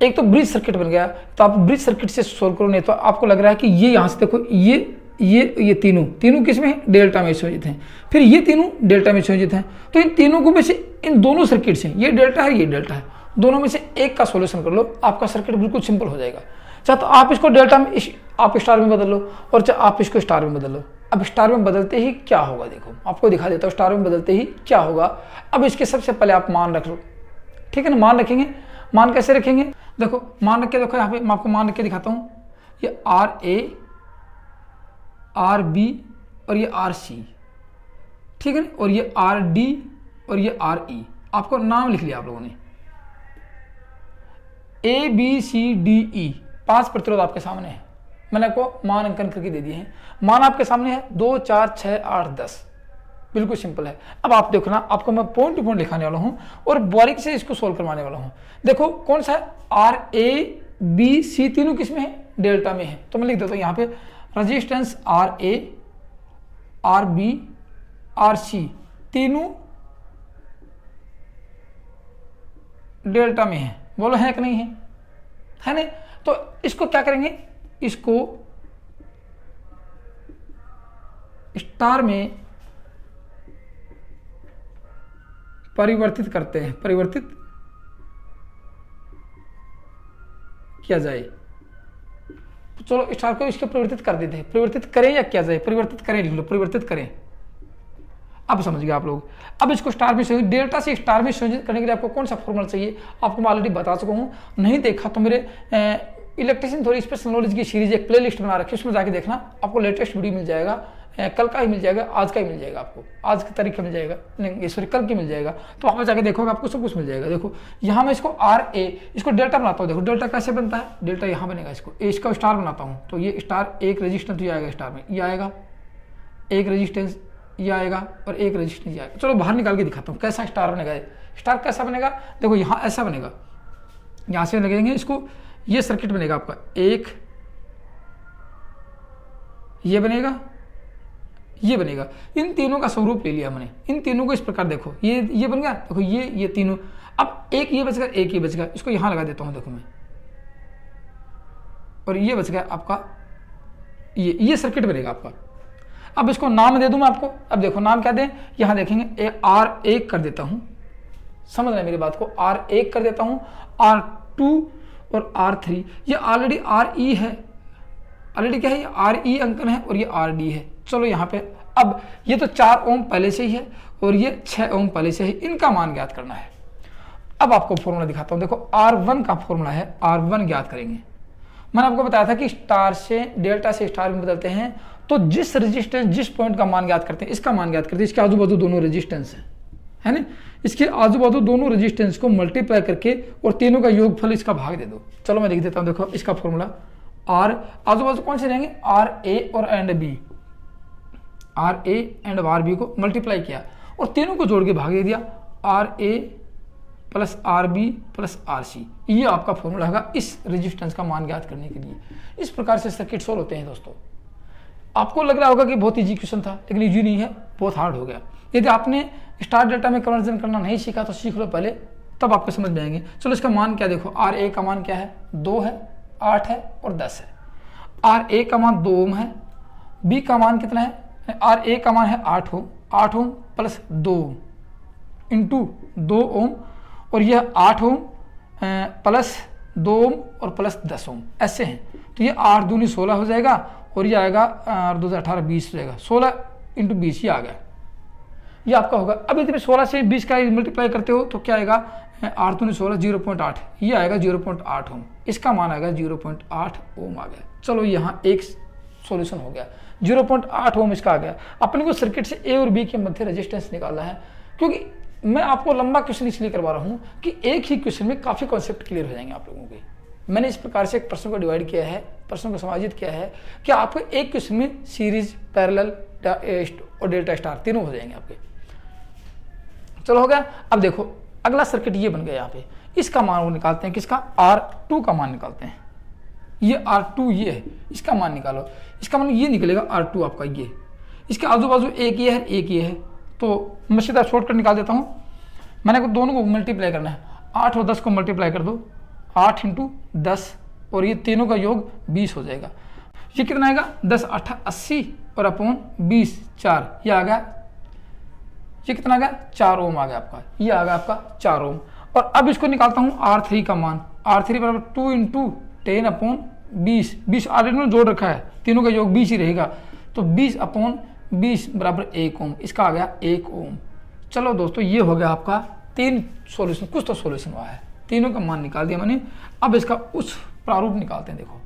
एक तो ब्रिज सर्किट बन गया, तो आप ब्रिज सर्किट से सोल्व करो। नहीं तो आपको लग रहा है कि ये यहाँ से देखो ये तीनों किस में है, डेल्टा में संयोजित हैं, फिर ये तीनों डेल्टा में संयोजित हैं। तो इन तीनों को में से इन दोनों सर्किट से, ये डेल्टा है ये डेल्टा है, दोनों में से एक का सॉल्यूशन कर लो, आपका सर्किट बिल्कुल सिंपल हो जाएगा। चाहे तो आप इसको डेल्टा में आप स्टार में बदल लो और चाहे आप इसको स्टार में बदल लो। अब स्टार में बदलते ही क्या होगा, देखो आपको दिखा देता हूँ स्टार में बदलते ही क्या होगा। अब इसके सबसे पहले आप मान रख लो, ठीक है ना। मान रखेंगे, मान कैसे रखेंगे, देखो मान रख के, देखो यहाँ पे मैं आपको मान रख के दिखाता हूँ। ये आर ए, आर बी और ये आर सी, ठीक है ना, और ये आर डी और ये आर ई, आपको नाम लिख लिया आप लोगों ने। A B C D E 5 प्रतिरोध आपके सामने है, मैंने आपको मान अंकन करके दे दिए हैं। मान आपके सामने है 2, 4, 6, 8, 10, बिल्कुल सिंपल है। अब आप देखो ना, आपको मैं पॉइंट टू पॉइंट लिखाने वाला हूं और बारीक से इसको सोल्व करवाने वाला हूं। देखो कौन सा है, आर ए बी सी तीनों किस में है, डेल्टा में है। तो मैं लिख देता हूं यहाँ पे resistance R A, R B, R C तीनों डेल्टा में है। बोलो है कि नहीं है, है नहीं। तो इसको क्या करेंगे, इसको स्टार में परिवर्तित करते हैं, परिवर्तित किया जाए। चलो स्टार को इसके परिवर्तित कर देते हैं, परिवर्तित करें या किया जाए, परिवर्तित करें लिख लो, परिवर्तित करें। अब समझ गए आप लोग। अब इसको स्टार में संयोजित, डेल्टा से स्टार में संयोजित करने के लिए आपको कौन सा फॉर्मूला चाहिए, आपको मैं ऑलरेडी बता चुका हूँ। नहीं देखा तो मेरे इलेक्ट्रिशियन थोड़ी स्पेशल नॉलेज की सीरीज एक प्लेलिस्ट बना रखी है, उसमें जाके देखना, आपको लेटेस्ट वीडियो मिल जाएगा। कल का ही मिल जाएगा, आज का ही मिल जाएगा, आपको आज की तारीख का मिल जाएगा, नहीं सॉरी कल की मिल जाएगा। तो वहाँ पर जाके देखोगे आपको सब कुछ मिल जाएगा। देखो यहाँ मैं इसको आर ए, इसको डेल्टा बनाता हूँ। देखो डेल्टा कैसे बनता है, डेल्टा यहाँ बनेगा, इसका स्टार बनाता हूँ। तो ये स्टार एक रेजिस्टेंस ये आएगा, स्टार में ये आएगा एक रेजिस्टेंस, ये आएगा और एक रेजिस्टेंस ये आएगा। चलो बाहर निकाल के दिखाता हूँ कैसा स्टार बनेगा। स्टार कैसा बनेगा, देखो यहाँ ऐसा बनेगा, यहाँ से लगेंगे इसको, ये सर्किट बनेगा आपका एक, ये बनेगा, ये बनेगा। इन तीनों का स्वरूप ले लिया मैंने, इन तीनों को इस प्रकार देखो, ये बन गया, देखो ये तीनों। अब एक ये बच गया, एक ये बच गया, इसको यहां लगा देता हूं, देखो मैं, और ये बच गया आपका, ये सर्किट बनेगा आपका। अब इसको नाम दे दूं मैं आपको। अब देखो नाम क्या दें, यहां देखेंगे R1 कर देता हूं, समझ रहे मेरी बात को, R1 कर देता हूं, R2 और R3। ये ऑलरेडी RE है, ऑलरेडी क्या है, ये RE अंकन है और ये RD है। चलो यहाँ पे अब ये तो 4 ओम पहले से ही है और ये 6 ओम पहले से ही, इनका मान ज्ञात करना है। अब आपको फॉर्मूला दिखाता हूं, देखो R1 का फॉर्मूला है, R1 ज्ञात करेंगे। मैंने आपको बताया था कि स्टार से डेल्टा से स्टार में बदलते हैं तो जिस रेजिस्टेंस जिस पॉइंट का मान ज्ञात करते हैं, इसका मान ज्ञात करते हैं, इसके आजू बाजू दोनों रेजिस्टेंस है ना, इसके आजू बाजू दोनों रेजिस्टेंस को मल्टीप्लाई करके और तीनों का योगफल इसका भाग दे दो। चलो मैं लिख देता हूं, देखो इसका फॉर्मूला R आजू बाजू कौन से रहेंगे, RA और and B, RA and RB को मल्टीप्लाई किया और तीनों को जोड़ के भाग दे दिया, RA plus RB plus RC। ये आपका फॉर्मूला होगा इस रेजिस्टेंस का मान ज्ञात करने के लिए। इस प्रकार से सर्किट सोल्व होते हैं दोस्तों। आपको लग रहा होगा कि बहुत इजी क्वेश्चन था, लेकिन इजी नहीं है, बहुत हार्ड हो गया। यदि आपने स्टार डेल्टा में कन्वर्जन करना नहीं सीखा तो सीख लो पहले, तब आपको समझ में आएंगे। चलो इसका मान क्या देखो, RA का मान क्या है, 2 है, 8 है और 10 है। RA का मान 2 ओम है, B का मान कितना है, RA का मान है 8 ओम, 8 ओम प्लस 2 ओम इंटू 2 ओम और यह 8 ओम प्लस 2 ओम और प्लस 10 ओम, ऐसे हैं। तो ये 8 दूनी 16 हो जाएगा और ये आएगा 2018 20 हो जाएगा, 16 इंटू 20 ये आ गया, ये आपका होगा। अब यदि 16 से 20 का मल्टीप्लाई करते हो तो क्या आएगा, 8 दूनी 16 0.8, ये आएगा 0.8 ओम, इसका मान आएगा 0.8 ओम आ गया। चलो यहाँ एक सॉल्यूशन हो गया, 0.8 ओम इसका आ गया। अपने को सर्किट से ए और बी के मध्य रेजिस्टेंस निकालना है, क्योंकि मैं आपको लंबा क्वेश्चन इसलिए करवा रहा हूं कि एक ही क्वेश्चन में काफी कॉन्सेप्ट क्लियर हो जाएंगे आप लोगों के। मैंने इस प्रकार से एक प्रश्न को डिवाइड किया है, प्रश्न को समाजित किया है कि आपको एक क्वेश्चन में सीरीज, पैरेलल और डेल्टा स्टार तीनों हो जाएंगे आपके। चलो हो गया। अब देखो अगला सर्किट ये बन गया, यहाँ पे इसका मान वो निकालते हैं, किसका, R2 का मान निकालते हैं। ये R2 ये है, इसका मान निकालो, इसका मान ये निकलेगा R2 आपका, ये इसके आजू बाजू एक ये है एक ये है, तो मैं सीधा शॉर्टकट निकाल देता हूँ। मैंने दोनों को मल्टीप्लाई करना है, 8 और 10 को मल्टीप्लाई कर दो, 8 इंटू 10 और ये तीनों का योग 20 हो जाएगा। ये कितना आएगा, 10 8 80 और अपॉन 20 4, ये आ गया, ये कितना आ गया, 4 ओम आ गया आपका, ये आ गया आपका 4 ओम। और अब इसको निकालता हूँ R3 का मान, R3 बराबर 2 इंटू 10 अपॉन 20, 20 ऑलरेडी में जोड़ रखा है, तीनों का योग 20 ही रहेगा, तो 20 अपॉन 20 बराबर 1 ओम, इसका आ गया 1 ओम। चलो दोस्तों ये हो गया आपका 3 सॉल्यूशन, कुछ तो सॉल्यूशन हुआ है, तीनों का मान निकाल दिया मैंने। अब इसका उस प्रारूप निकालते हैं। देखो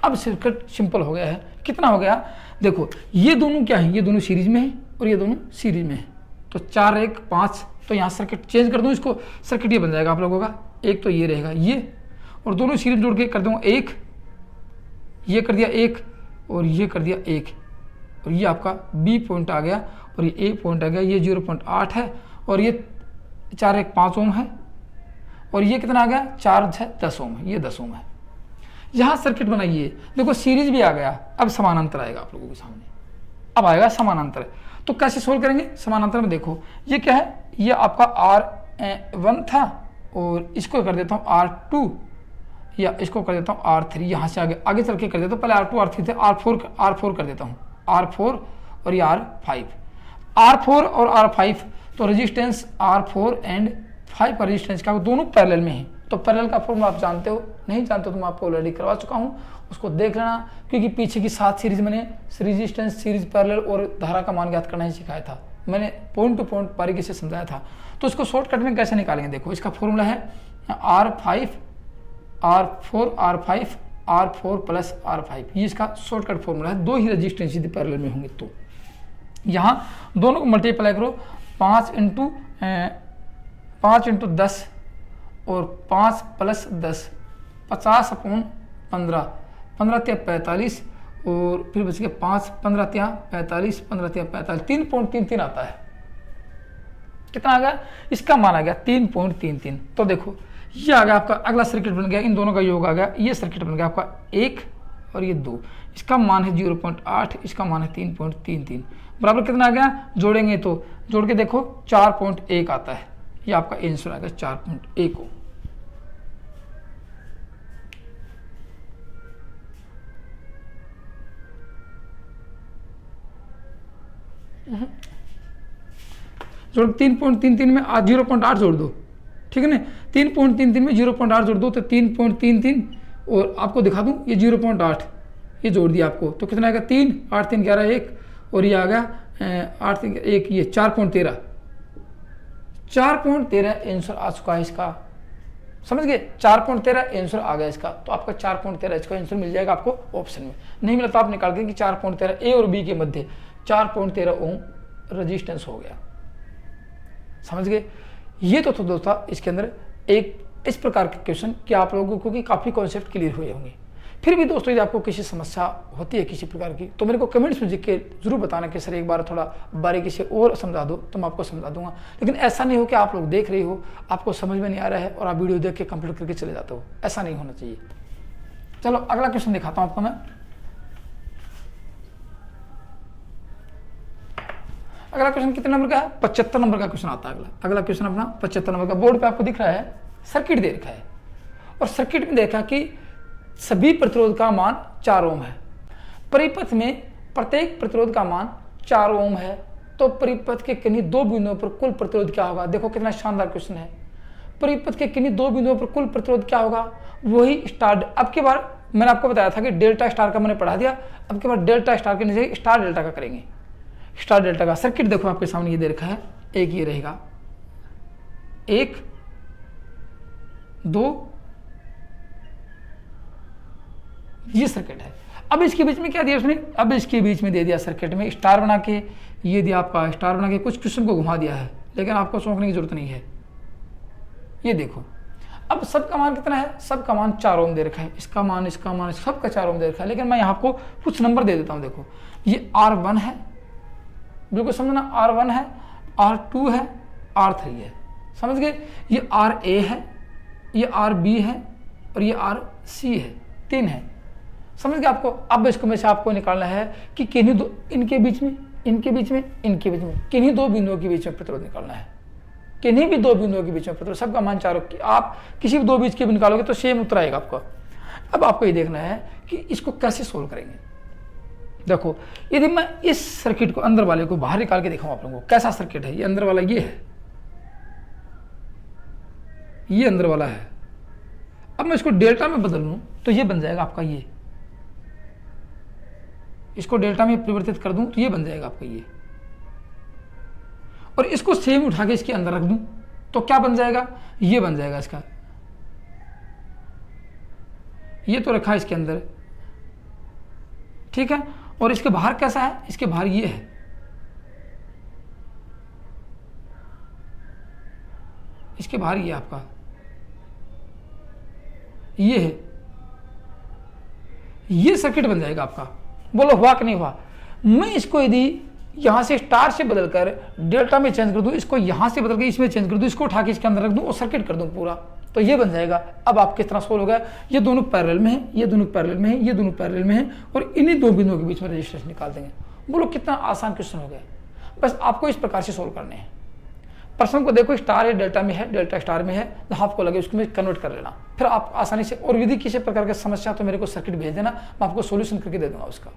अब सर्किट सिंपल हो गया है। कितना हो गया, देखो ये दोनों क्या है, ये दोनों सीरीज में है और ये दोनों सीरीज में है, तो 4 1 5, तो यहाँ सर्किट चेंज कर दूँ इसको, सर्किट ये बन जाएगा आप लोगों का, एक तो ये रहेगा ये, और दोनों सीरीज जोड़ के कर दूँगा 1, ये कर दिया 1 और ये कर दिया 1, और ये आपका B पॉइंट आ गया और ये A पॉइंट आ गया, ये 0.8 है और ये 4 1 5 ओम है, और ये कितना आ गया, 4 6 10 ओम है, ये 10 ओम है। यहाँ सर्किट बनाइए, देखो सीरीज भी आ गया, अब समानांतर आएगा आप लोगों के सामने, अब आएगा समानांतर। तो कैसे सोल्व करेंगे समानांतर में, देखो ये क्या है, ये आपका R1 था और इसको कर देता हूँ R2 या इसको कर देता हूँ R3, यहाँ से आगे चल के कर देता हूँ, पहले R2 R3 थे, R4 कर देता हूँ, R4 और ये R5, R4 और R5, तो रेजिस्टेंस R4 एंड 5 का रेजिस्टेंस का दोनों पैरेलल में है। तो पैरेलल का फॉर्मूला आप जानते हो, नहीं जानते हो तो मैं आपको ऑलरेडी करवा चुका हूँ, उसको देख लेना, क्योंकि पीछे की 7 सीरीज मैंने रेजिस्टेंस, सीरीज, पैरेलल और धारा का मान ज्ञात करना ही सिखाया था, मैंने पॉइंट टू पॉइंट बारीकी से समझाया था। तो इसको शॉर्टकट में कैसे निकालेंगे, देखो इसका फॉर्मूला है R5 R4 R5 R4 plus R5, ये इसका शॉर्टकट फॉर्मूला है। दो ही रेजिस्टेंस यदि पैरेलल में होंगे तो यहाँ दोनों को मल्टीप्लाई करो, 5 इंटू 10 और 5 प्लस 10, 50 अपॉन 15, 15 तिया 45 और फिर बच गया 5, 15 तिया 45, 15 तिया 45, 3.33 आता है। कितना आ गया, इसका मान आ गया 3.33। तो देखो ये आ गया आपका, अगला सर्किट बन गया, इन दोनों का योग आ गया, ये सर्किट बन गया आपका 1 और ये 2, इसका मान है 0.8, इसका मान है 3.33, बराबर कितना आ गया, जोड़ेंगे तो जोड़ के देखो 4.1 आता है, ये आपका आंसर आ गया 4.1 को। जोड़ 3.33 में 0.8 जोड़ दो, ठीक है ना, 3.33 में 0.8 जोड़ दो तो 3.33, और आपको दिखा दूं ये 0.8 ये जोड़ दिया आपको तो कितना आएगा 3, 8 3 11 1, और ये आ गया 8 3 1, ये 4.13 आंसर आ चुका है इसका, समझ गए। 4.13 आंसर आ गया इसका, तो आपका 4.13 इसका आंसर मिल जाएगा आपको ऑप्शन में। नहीं मिला तो आप निकाल के कि 4.13 ए और बी के मध्य 4.13 ओम रेजिस्टेंस हो गया, समझ गए। ये तो दोस्तों इसके अंदर एक इस प्रकार के क्वेश्चन कि आप लोगों को कि काफ़ी कॉन्सेप्ट क्लियर हुए होंगे। फिर भी दोस्तों यदि आपको किसी समस्या होती है किसी प्रकार की तो मेरे को कमेंट्स में लिख के जरूर बताना कि सर एक बार थोड़ा बारीकी से और समझा दो, तो मैं आपको समझा दूंगा। लेकिन ऐसा नहीं हो कि आप लोग देख रहे हो, आपको समझ में नहीं आ रहा है और आप वीडियो देख के कंप्लीट करके चले जाते हो, ऐसा नहीं होना चाहिए। चलो अगला क्वेश्चन दिखाता हूँ आपको मैं। अगला क्वेश्चन कितने नंबर का है? 75 नंबर का क्वेश्चन आता है। अगला क्वेश्चन अपना 75 नंबर का, बोर्ड पे आपको दिख रहा है, सर्किट दे रखा है और सर्किट में देखा कि सभी प्रतिरोध का मान 4 ओम है। परिपथ में प्रत्येक प्रतिरोध का मान 4 ओम है, तो परिपथ के किन्हीं 2 बिंदुओं पर कुल प्रतिरोध क्या होगा? देखो कितना शानदार क्वेश्चन है। परिपथ के किन्हीं 2 बिंदुओं पर कुल प्रतिरोध क्या होगा? वही स्टार, अब की बार मैंने आपको बताया था कि डेल्टा स्टार का मैंने पढ़ा दिया, अब की बार डेल्टा स्टार के नीचे स्टार डेल्टा का करेंगे। स्टार डेल्टा का सर्किट देखो आपके सामने ये दे रखा है, एक ये रहेगा, 1 2 ये सर्किट है। अब इसके बीच में क्या दिया उसने? अब इसके बीच में दे दिया सर्किट में स्टार बना के, ये दिया आपका स्टार बना के, कुछ क्वेश्चन को घुमा दिया है, लेकिन आपको सोचने की जरूरत नहीं है। ये देखो अब सबका मान कितना है? सबका मान 4 ओम दे रखा है, इसका मान सबका 4 ओम दे रखा है, लेकिन मैं यहाँ आपको कुछ नंबर दे देता हूँ। देखो ये R1 है, बिल्कुल समझना, R1 है, R2 है, R3 है, समझ गए। ये RA है, ये RB है और ये RC है, 3 है, समझ गए आपको। अब इसको में से आपको निकालना है कि किन्हीं दो, इनके बीच में किन्हीं 2 बिंदुओं के बीच में प्रतिरोध निकालना है, किन्हीं भी 2 बिंदुओं के बीच में प्रतिरोध, सबका मान 4 ओम। आप किसी भी 2 बीच के भी निकालोगे तो सेम उत्तर आएगा आपको। अब आपको ये देखना है कि इसको कैसे सोल्व करेंगे। देखो यदि मैं इस सर्किट को अंदर वाले को बाहर निकाल के दिखाऊं आप लोगों को, कैसा सर्किट है, ये अंदर वाला ये है, ये अंदर वाला है। अब मैं इसको डेल्टा में बदल लूं तो ये बन जाएगा आपका ये, इसको डेल्टा में परिवर्तित कर दूं तो ये बन जाएगा आपका ये, और इसको सेम उठा के इसके अंदर रख दूं तो क्या बन जाएगा? ये बन जाएगा इसका, ये तो रखा है इसके अंदर, ठीक है। और इसके बाहर कैसा है? इसके बाहर ये है, इसके बाहर ये आपका ये है, ये सर्किट बन जाएगा आपका। बोलो हुआ कि नहीं हुआ? मैं इसको यदि यहां से स्टार से बदलकर डेल्टा में चेंज कर दूं, इसको यहां से बदल के इसमें चेंज कर दूं, इसको उठा के इसके अंदर रख दूं और सर्किट कर दूं पूरा, तो ये बन जाएगा। अब आप किस तरह सोल्व हो गया? ये दोनों पैरेलल में है, ये दोनों पैरेलल में है, ये दोनों पैरेलल में है, और इन्हीं 2 बिंदुओं के बीच में रेजिस्टेंस निकाल देंगे। बोलो कितना आसान क्वेश्चन हो गया। बस आपको इस प्रकार से सोल्व करने हैं। प्रश्न को देखो, स्टार है, डेल्टा में है, डेल्टा स्टार में है, जहां आपको लगे उसको में कन्वर्ट कर लेना, फिर आप आसानी से। और यदि किसी प्रकार की समस्या तो मेरे को सर्किट भेज देना, मैं आपको सोल्यूशन करके दे दूंगा उसका,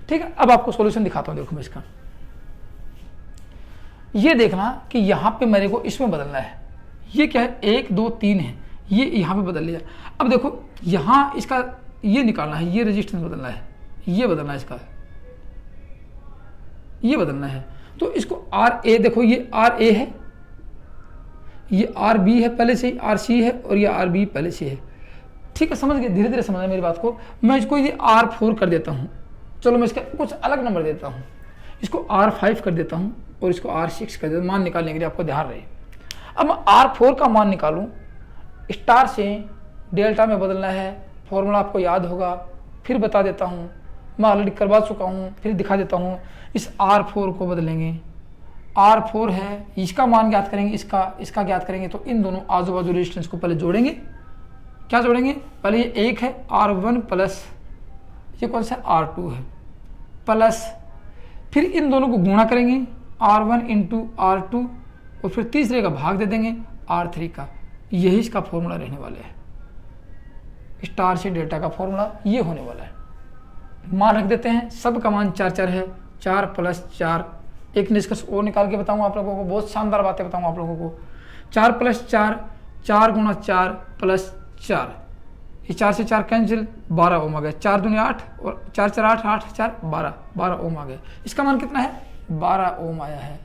ठीक है। अब आपको सोल्यूशन दिखाता हूं, देखो मैं इसका, ये देखना कि यहां पे मेरे को इसमें बदलना है। ये क्या है? 1 2 3 है, ये यहां पे बदल लिया। अब देखो यहां इसका ये निकालना है, ये रेजिस्टेंस बदलना है, ये बदलना है, इसका ये बदलना है। तो इसको RA, देखो ये RA है, ये RB है पहले से ही, RC है और ये RB पहले से है, ठीक है। समझ गए? धीरे धीरे समझना मेरी बात को। मैं इसको ये R4 कर देता हूं, चलो मैं इसका कुछ अलग नंबर देता हूं, इसको R5 कर देता हूं और इसको R6 कर देता हूं, मान निकालने के लिए आपको ध्यान रहे। अब मैं R4 का मान निकालूं, स्टार से डेल्टा में बदलना है, फॉर्मूला आपको याद होगा, फिर बता देता हूं, मैं ऑलरेडी करवा चुका हूं, फिर दिखा देता हूं। इस R4 को बदलेंगे, R4 है, इसका मान ज्ञात करेंगे, इसका ज्ञात करेंगे, तो इन दोनों आजू बाजू रेजिस्टेंस को पहले जोड़ेंगे। क्या जोड़ेंगे? पहले ये 1 है, R1 प्लस ये कौन सा R2 है, प्लस फिर इन दोनों को गुणा करेंगे, R1 इंटू R2, और फिर तीसरे का भाग दे देंगे R3 का। यही इसका फॉर्मूला रहने वाला है, स्टार से डेल्टा का फॉर्मूला ये होने वाला है। मान रख देते हैं, सब का मान 4 4 है, 4 प्लस 4 एक निष्कर्ष और निकाल के बताऊँ आप लोगों को, बहुत शानदार बातें बताऊँ आप लोगों को। 4 + 4, 4 × 4 + 4, ये 4 से 4 कैंसिल, 12 ओम आ गया। 4 दूनी 8 और 4 4 8, 8 4 12, 12 ओम आ गया। इसका मान कितना है? 12 ओम आया है।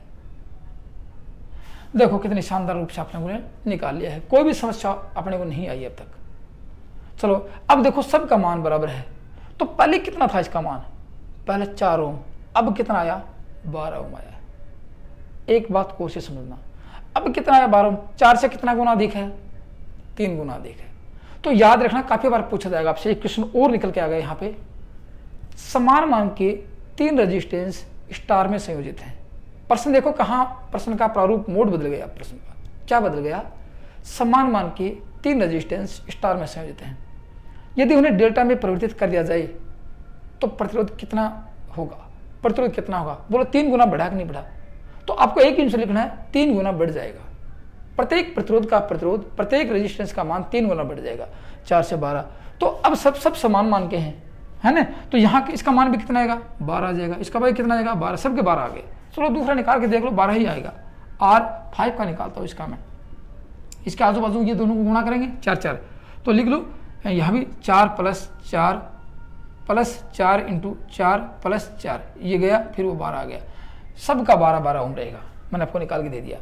देखो कितनी शानदार रूप से आपने निकाल लिया है, कोई भी समस्या अपने को नहीं आई अब तक। चलो अब देखो सबका मान बराबर है, तो पहले कितना था इसका मान? पहले 4 ओम, अब कितना आया? 12 ओम आया। एक बात को से समझना, अब कितना आया? 12 ओम। 4 से कितना गुना अधिक है? 3 गुना अधिक है। तो याद रखना, काफी बार पूछा जाएगा आपसे। एक क्वेश्चन और निकल के आ गया यहाँ पे, समान मान के 3 रेजिस्टेंस स्टार में संयोजित हैं। प्रश्न देखो कहाँ प्रश्न का प्रारूप मोड बदल गया। प्रश्न का क्या बदल गया? समान मान के 3 रेजिस्टेंस स्टार में संयोजित हैं, यदि उन्हें डेल्टा में परिवर्तित कर दिया जाए तो प्रतिरोध कितना होगा? प्रतिरोध कितना होगा? बोलो 3 गुना बढ़ा कि नहीं बढ़ा? तो आपको एक ही आंसर लिखना है, 3 गुना बढ़ जाएगा। प्रत्येक प्रतिरोध का प्रतिरोध, प्रत्येक रेजिस्टेंस का मान 3 गुना बढ़ जाएगा, 4 से 12। तो अब सब समान मान के हैं, है ना? तो यहाँ इसका मान भी कितना आएगा? 12 आ जाएगा। इसका भाई कितना आएगा? 12, सबके 12 आ गए। चलो दूसरा निकाल के देख लो, 12 ही आएगा। R5 का निकालता हूँ इसका मैं, इसके आजू बाजू ये दोनों को गुणा करेंगे, 4 4, तो लिख लो यहाँ भी 4 + 4 + 4 × 4 + 4, ये गया, फिर वो 12 आ गया। सबका 12 12 ओम रहेगा, मैंने आपको निकाल के दे दिया।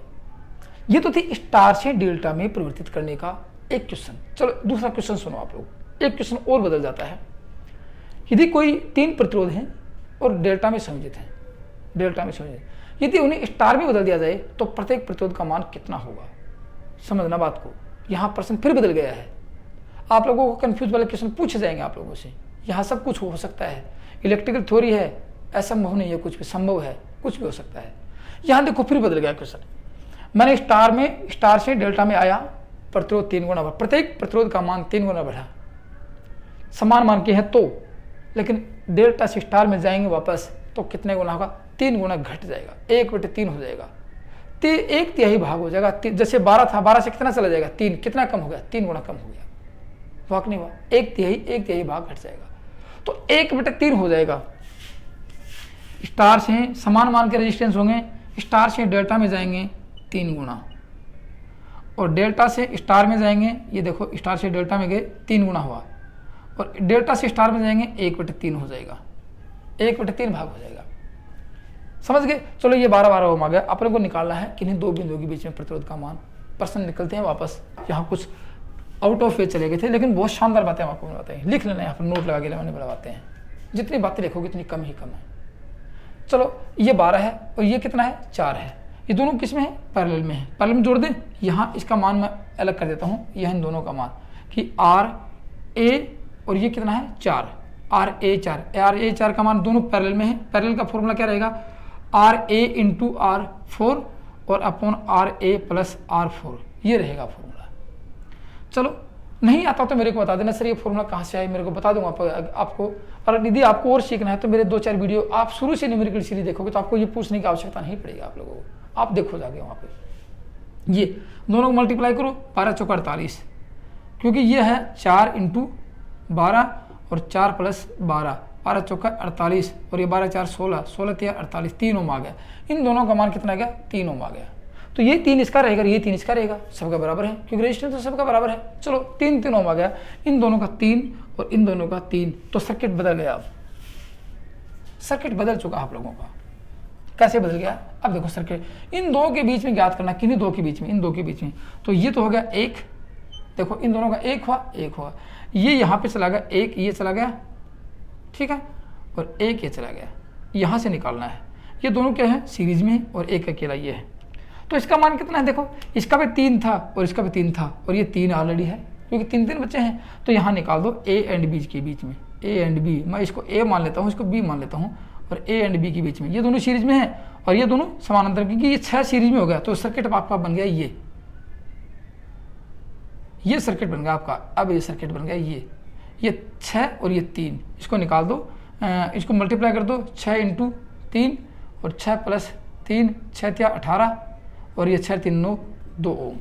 ये तो थी स्टार से डेल्टा में परिवर्तित करने का एक क्वेश्चन। चलो दूसरा क्वेश्चन सुनो आप लोग, एक क्वेश्चन और बदल जाता है। यदि कोई 3 प्रतिरोध हैं और डेल्टा में संयोजित हैं, डेल्टा में संयोजित, यदि उन्हें स्टार में बदल दिया जाए तो प्रत्येक प्रतिरोध का मान कितना होगा? समझना बात को, यहाँ प्रश्न फिर बदल गया है। आप लोगों को कंफ्यूज वाले क्वेश्चन पूछे जाएंगे आप लोगों से। यहाँ सब कुछ हो सकता है, इलेक्ट्रिकल थ्योरी है, असंभव नहीं है, कुछ भी संभव है, कुछ भी हो सकता है। यहाँ देखो फिर बदल गया क्वेश्चन। मैंने स्टार से डेल्टा में आया, प्रतिरोध 3 गुना बढ़ा, प्रत्येक प्रतिरोध का मान 3 गुना बढ़ा। समान मान के हैं तो, लेकिन डेल्टा से स्टार में जाएंगे वापस तो कितने गुना होगा? 3 गुना घट जाएगा, 1/3 हो जाएगा, 1/3 भाग हो जाएगा। जैसे 12 था, 12 से कितना चला जाएगा? 3, कितना कम हो गया? 3 गुना कम हो गया। वाक नहीं हुआ? 1/3 भाग घट जाएगा, तो 1/3 हो जाएगा। स्टार से समान मान के रेजिस्टेंस होंगे, स्टार से डेल्टा में जाएंगे 3 गुना, और डेल्टा से स्टार में जाएंगे, ये देखो स्टार से डेल्टा में गए 3 गुना हुआ, और डेल्टा से स्टार में जाएंगे 1/3 हो जाएगा, 1/3 भाग हो जाएगा। समझ गए? चलो ये 12 12 ओम आ गया। अपने को निकालना है किन्हीं दो बिंदुओं के बीच में प्रतिरोध का मान। प्रश्न निकलते हैं वापस। यहाँ कुछ आउट ऑफ वे चले गए थे, लेकिन बहुत शानदार बातें हम आपको बताते हैं। लिख लेना, यहाँ पर नोट लगा के मैंने बताते हैं। जितनी बातें लिखोगे उतनी कम ही कम है। चलो ये 12 है और ये कितना है? 4 है। ये दोनों किस में है? पैरेलल में है। पैरेलल में जोड़ दें। यहाँ इसका मान मैं अलग कर देता हूँ, यह इन दोनों का मान कि RA और ये कितना है? 4, RA4 का मान दोनों पैरेलल में है। पैरेलल का फॉर्मूला क्या रहेगा? RA × R4 और अपॉन RA + R4, ये रहेगा फॉर्मूला। चलो नहीं आता तो मेरे को बता देना, सर ये फॉर्मूला कहाँ से आए, मेरे को बता दूंगा आपको। और यदि आपको और सीखना है तो मेरे 2-4 वीडियो आप शुरू से न्यूमेरिकल सीरीज देखोगे तो आपको ये पूछने की आवश्यकता नहीं पड़ेगी आप लोगों को। आप देखो जाके वहाँ पे, ये दोनों को मल्टीप्लाई करो, 12 × 48, क्योंकि ये है 4 × 12 और 4 + 12, 12 × 48 और ये 12 × 4 16, 16 × 48, 3 ओम आ गया। इन दोनों का मान कितना आ गया? 3 ओम आ गया। तो ये 3 इसका रहेगा, ये 3 इसका रहेगा, सबका बराबर है क्योंकि रेजिस्टेंस तो सबका बराबर है। चलो 3 ओम आ गया, इन दोनों का 3 और इन दोनों का 3, तो सर्किट बदल गया। अब सर्किट बदल चुका आप लोगों का। कैसे बदल गया? अब देखो सर्किट इन दो के बीच में ज्ञात करना, किन्हीं दो के बीच में, इन दो के बीच में। तो ये तो हो गया 1, देखो इन दोनों का 1 हुआ, ये यहाँ पे चला गया 1, ये चला गया, ठीक है, और 1 ये चला गया। यहाँ से निकालना है, ये दोनों क्या है? सीरीज में है, और एक अकेला ये है। तो इसका मान कितना है? देखो इसका भी 3 था और इसका भी 3 था, और ये 3 ऑलरेडी है क्योंकि 3 बच्चे हैं। तो यहाँ निकाल दो A एंड B के बीच में, A एंड B, मैं इसको A मान लेता हूँ, इसको B मान लेता हूँ, और A एंड B के बीच में ये दोनों सीरीज में है और ये दोनों समानांतर, क्योंकि ये 6 सीरीज में हो गया। तो सर्किट आपका बन गया ये सर्किट बन गया आपका। अब ये सर्किट बन गया ये 6 और ये 3, इसको निकाल दो, इसको मल्टीप्लाई कर दो, 6 × 3 और 6 + 3, 6 × 18 और ये 6 × 3 9, 2 ओम।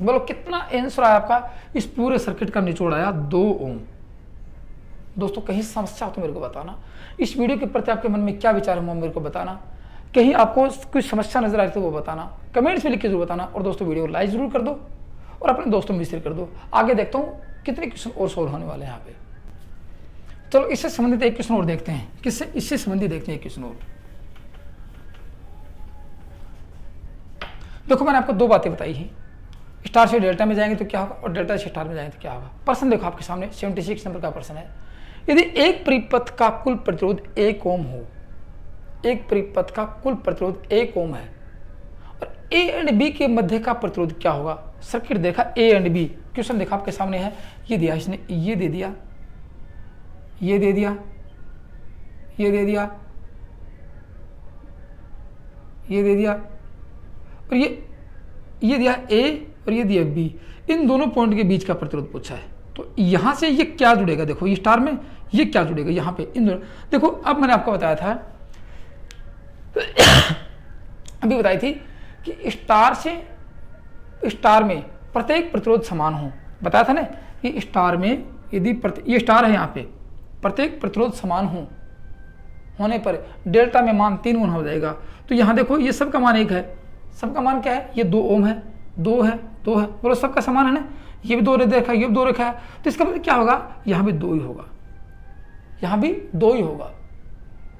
बोलो कितना आंसर आया आपका? इस पूरे सर्किट का निचोड़ आया 2 ओम। दोस्तों कहीं समस्या हो तो मेरे को बताना। इस वीडियो के प्रति आपके मन में क्या विचार है मेरे को बताना। कहीं आपको कुछ समस्या नजर आ रही तो वो बताना, कमेंट्स में लिख के जरूर बताना। और दोस्तों वीडियो को लाइक जरूर कर दो और अपने दोस्तों में शेयर कर दो। आगे देखता हूँ कितने क्वेश्चन और सोल्व होने वाले हैं यहाँ पे। चलो इससे संबंधित एक क्वेश्चन और देखते हैं। किससे? इससे संबंधित देखते हैं एक क्वेश्चन और। देखो मैंने आपको दो बातें बताई हैं, स्टार से डेल्टा में जाएंगे तो क्या होगा और डेल्टा से स्टार में जाएंगे तो क्या होगा। प्रश्न देखो आपके सामने 76 नंबर का प्रश्न है। यदि एक परिपथ का कुल प्रतिरोध 1 ओम हो, एक परिपथ का कुल प्रतिरोध 1 ओम है और ए एंड बी के मध्य का प्रतिरोध क्या होगा। सर्किट देखा ए एंड बी, क्वेश्चन देखा आपके सामने है, ये दिया इसने, ये दे दिया, ये दे दिया, ये दे दिया, ये दे दिया और ये दिया ए और ये दिया बी। इन दोनों पॉइंट के बीच का प्रतिरोध पूछा है। तो यहां से ये क्या जुड़ेगा, देखो ये स्टार में ये क्या जुड़ेगा यहां पे इन दोनों। देखो अब मैंने आपको बताया था अभी बताई थी कि स्टार में प्रत्येक प्रतिरोध समान हो। बताया था ना कि स्टार में यदि ये स्टार है यहाँ पे, प्रत्येक प्रतिरोध समान होने पर डेल्टा में मान 3 गुना हो जाएगा। तो यहाँ देखो ये सबका मान 1 है, सबका मान क्या है, ये 2 ओम है, 2 है, 2 है, बोलो सबका समान है ना। ये भी 2 देखा है, ये भी 2 रखा है, तो इसका मतलब क्या होगा, यहाँ भी 2 ही होगा, यहाँ भी 2 ही होगा।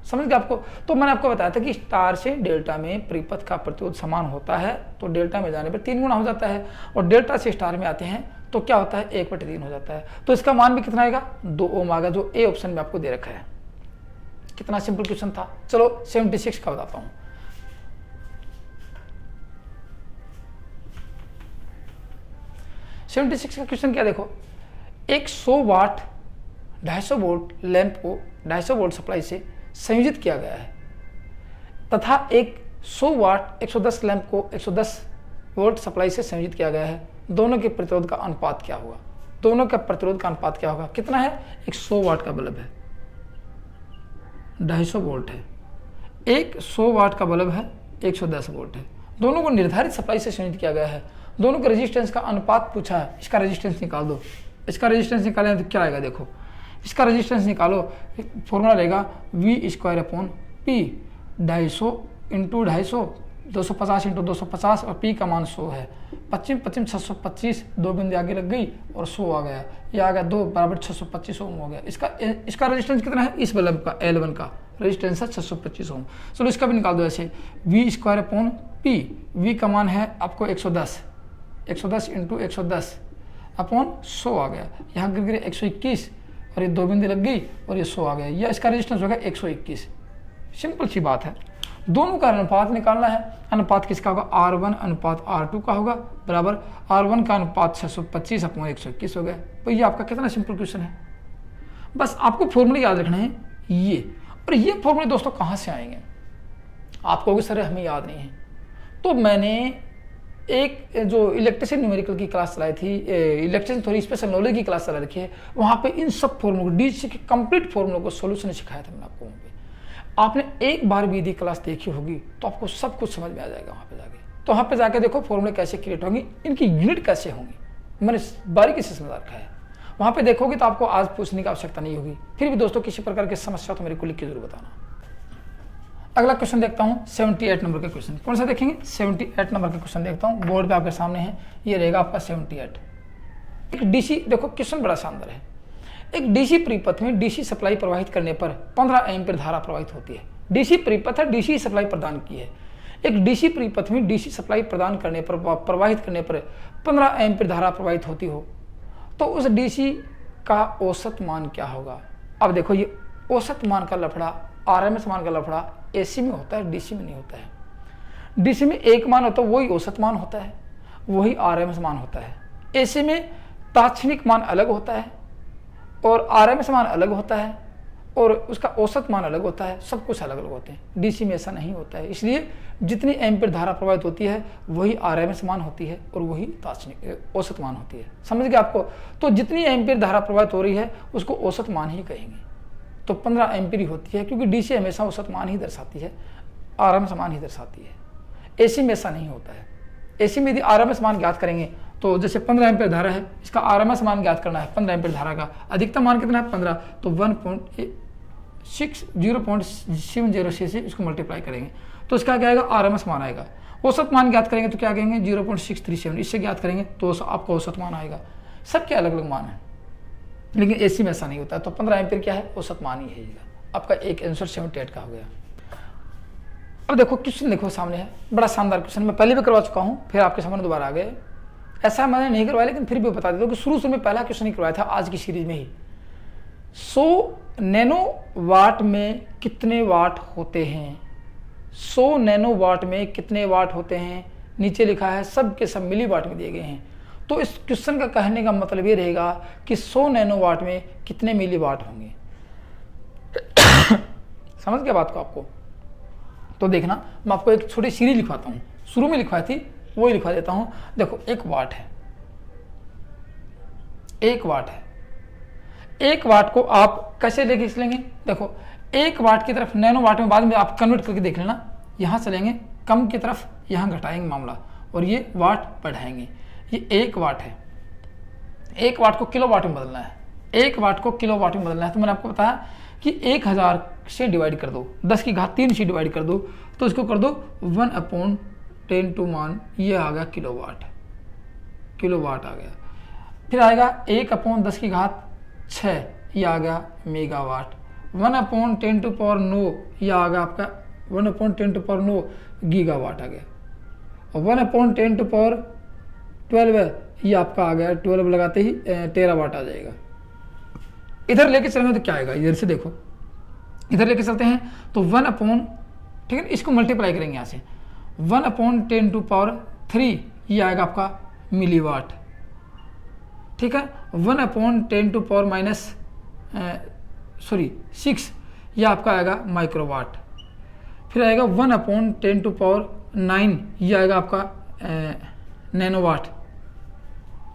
समझ गए आपको। तो मैंने आपको बताया था कि स्टार से डेल्टा में परिपथ का प्रतिरोध समान होता है तो डेल्टा में जाने पर 3 गुना हो जाता है और डेल्टा से स्टार में आते हैं तो क्या होता है 1/3 हो जाता है। तो इसका मान भी कितना आएगा, 2 ओम आएगा, जो ए ऑप्शन में आपको दे रखा है। कितना सिंपल क्वेश्चन था। चलो 76 का बताता हूं। का क्वेश्चन क्या, देखो एक 100 वाट 250 वोल्ट लैंप को 250 वोल्ट सप्लाई से संयोजित किया गया है तथा एक 100 वाट 110 लैंप को 110 वोल्ट सप्लाई से संयोजित किया गया है। दोनों के प्रतिरोध का अनुपात क्या होगा, दोनों का प्रतिरोध का अनुपात क्या होगा। कितना है, एक 100 वाट का बल्ब है, 250 वोल्ट है, एक 100 वाट का बल्ब है, 110 वोल्ट है। दोनों को निर्धारित सप्लाई से संयोजित किया गया है। दोनों के रेजिस्टेंस का अनुपात पूछा है, इसका रेजिस्टेंस निकाल दो। इसका रेजिस्टेंस निकालें तो क्या आएगा, देखो इसका रेजिस्टेंस निकालो, फॉर्मूला रहेगा V²/P, 250 इंटू 250, 250 इंटू 250 और P का मान 100 है। 25 625, 2 बिंदु आगे लग गई और 100 आ गया, ये आ गया 2 बराबर 625 ओम हो गया। इसका रेजिस्टेंस कितना है, इस बल्ब का L1 का रेजिस्टेंस है 625 ओम। चलो इसका भी निकाल दो ऐसे, V²/P, V का मान है आपको 110, 110 इंटू 110 अपॉन 100 आ गया, यहाँ गिर गिरे 121 और ये 2 बिंदु लग गई और ये 100 आ गया, या इसका रेजिस्टेंस होगा 121। सिंपल सी बात है। दोनों का अनुपात निकालना है। अनुपात किसका होगा, R1 अनुपात R2 का होगा बराबर R1 का अनुपात 625 अपॉन 121 हो गया। तो ये आपका कितना सिंपल क्वेश्चन है। बस आपको फॉर्मूले याद रखने हैं ये, और ये फॉर्मूले दोस्तों कहाँ से आएंगे, आप कहोगे सर हमें याद नहीं है। तो मैंने एक जो इलेक्ट्रिशियन न्यूमेरिकल की क्लास चलाई थी, इलेक्ट्रिशियन थोड़ी स्पेशल नॉलेज की क्लास चला रखी है, वहाँ पे इन सब फॉर्मूलों को, डीसी के कंप्लीट फॉर्मूलों को सोल्यूशन सिखाया था मैंने आपको। वहाँ पे आपने एक बार भी यदि क्लास देखी होगी तो आपको सब कुछ समझ में आ जाएगा वहाँ पे जाके। तो वहाँ पे जाके देखो फॉर्मूले कैसे क्रिएट होंगी, इनकी यूनिट कैसे होंगी, मैंने बारीकी से समझा रखा है। वहाँ पे देखोगे तो आपको आज पूछने की आवश्यकता नहीं होगी। फिर भी दोस्तों किसी प्रकार की समस्या तो मेरे को लिख के जरूर बताना। अगला क्वेश्चन देखता हूँ 78 नंबर का क्वेश्चन। कौन सा देखेंगे, 78 नंबर का क्वेश्चन देखता हूँ, बोर्ड पे आपके सामने है, ये रहेगा आपका 78। एक डीसी, देखो क्वेश्चन बड़ा शानदार है। एक डीसी परिपथ में डीसी सप्लाई प्रवाहित करने पर 15 एम्पीयर धारा प्रवाहित होती है। डीसी परिपथ है, डीसी सप्लाई प्रदान की है। एक डीसी परिपथ में डीसी सप्लाई प्रदान करने पर, प्रवाहित करने पर 15 एम्पीयर धारा प्रवाहित होती हो तो उस डीसी का औसत मान क्या होगा। अब देखो ये औसत मान का लफड़ा, आरएमएस मान का लफड़ा एसी में होता है, डीसी में नहीं होता है। डीसी में एक मान होता है, वही औसत मान होता है, वही आरएमएस मान होता है। एसी में तात्क्षणिक मान अलग होता है और आरएमएस मान अलग होता है और उसका औसत मान अलग होता है, सब कुछ अलग अलग होते हैं। डीसी में ऐसा नहीं होता है। इसलिए जितनी एम्पीयर धारा प्रवाहित होती है वही आरएमएस मान होती है और वही तात्क्षणिक औसत मान होती है। समझ गए आपको। तो जितनी एम्पीयर धारा प्रवाहित हो रही है उसको औसत मान ही कहेंगे। तो 15 एम्पीयर ही होती है, क्योंकि डीसी हमेशा औसत मान ही दर्शाती है, आरएमएस मान ही दर्शाती है। एसी में ऐसा नहीं होता है। एसी में यदि आरएमएस मान ज्ञात करेंगे तो जैसे 15 एम्पीयर धारा है, इसका आरएमएस मान ज्ञात करना है। 15 एम्पीयर धारा का अधिकतम मान कितना है, 15, तो 0.706 से इसको मल्टीप्लाई करेंगे तो इसका क्या आएगा, RMS मान आएगा। औसत मान ज्ञात करेंगे तो क्या कहेंगे 0.637, इससे ज्ञात करेंगे तो आपका औसत मान आएगा। सबके अलग अलग मान है, लेकिन AC में ऐसा नहीं होता। तो 15 एम्पीयर क्या है, औसत मान ही है। आपका एक आंसर 78 का हो गया। अब देखो क्वेश्चन देखो सामने है, बड़ा शानदार क्वेश्चन, मैं पहले भी करवा चुका हूँ, फिर आपके सामने दोबारा आ गए। ऐसा मैंने नहीं करवाया, लेकिन फिर भी बता देता हूँ कि शुरू से मैं पहला क्वेश्चन ही करवाया था आज की सीरीज में ही। 100 नैनो वाट में कितने वाट होते हैं, 100 नैनो वाट में कितने वाट होते हैं, नीचे लिखा है सब के सब मिली वाट में दिए गए हैं। तो इस क्वेश्चन का कहने का मतलब ये रहेगा कि 100 नैनो वाट में कितने मिली वाट होंगे। समझ गया बात को आपको? तो देखना, मैं आपको एक छोटी सीरीज लिखवाता हूँ, शुरू में लिखवाई थी वो ही लिखवा देता हूँ। देखो 1 वाट है, 1 वाट है। 1 वाट को आप कैसे लेके चलेंगे, देखो 1 वाट की तरफ नैनो वाट में बाद में आप कन्वर्ट करके देख लेना, यहाँ चलेंगे कम की तरफ, यहाँ घटाएंगे मामला, और ये वाट बढ़ाएंगे। ये 1 वाट है, 1 वाट को किलो वाट में बदलना है, 1 वाट को किलो वाट में बदलना है। तो मैंने आपको बताया कि 1000 से डिवाइड कर दो, 10 की घात 3 से डिवाइड कर दो, तो इसको कर दो 1/10 टू मान, ये आ गया किलोवाट, किलोवाट आ गया। फिर आएगा 1/10 की घात 6, ये आ गया मेगावाट। 1/10 टू पावर 9, ये आ गया आपका 1/10 टू पावर 9 गीगावाट आ गया। और 1/10 टू पावर 12, ये आपका आ गया 12 लगाते ही टेरावाट आ जाएगा। इधर लेके चलेंगे तो क्या आएगा, इधर से देखो, इधर लेके चलते हैं तो 1/, ठीक है, इसको मल्टीप्लाई करेंगे यहाँ से, 1/10 टू पावर 3, ये आएगा आपका मिलीवाट, ठीक है। 1/10 टू पावर -6, ये आपका आएगा माइक्रोवाट। फिर आएगा 1/10 टू पावर 9, ये आएगा आपका नैनोवाट,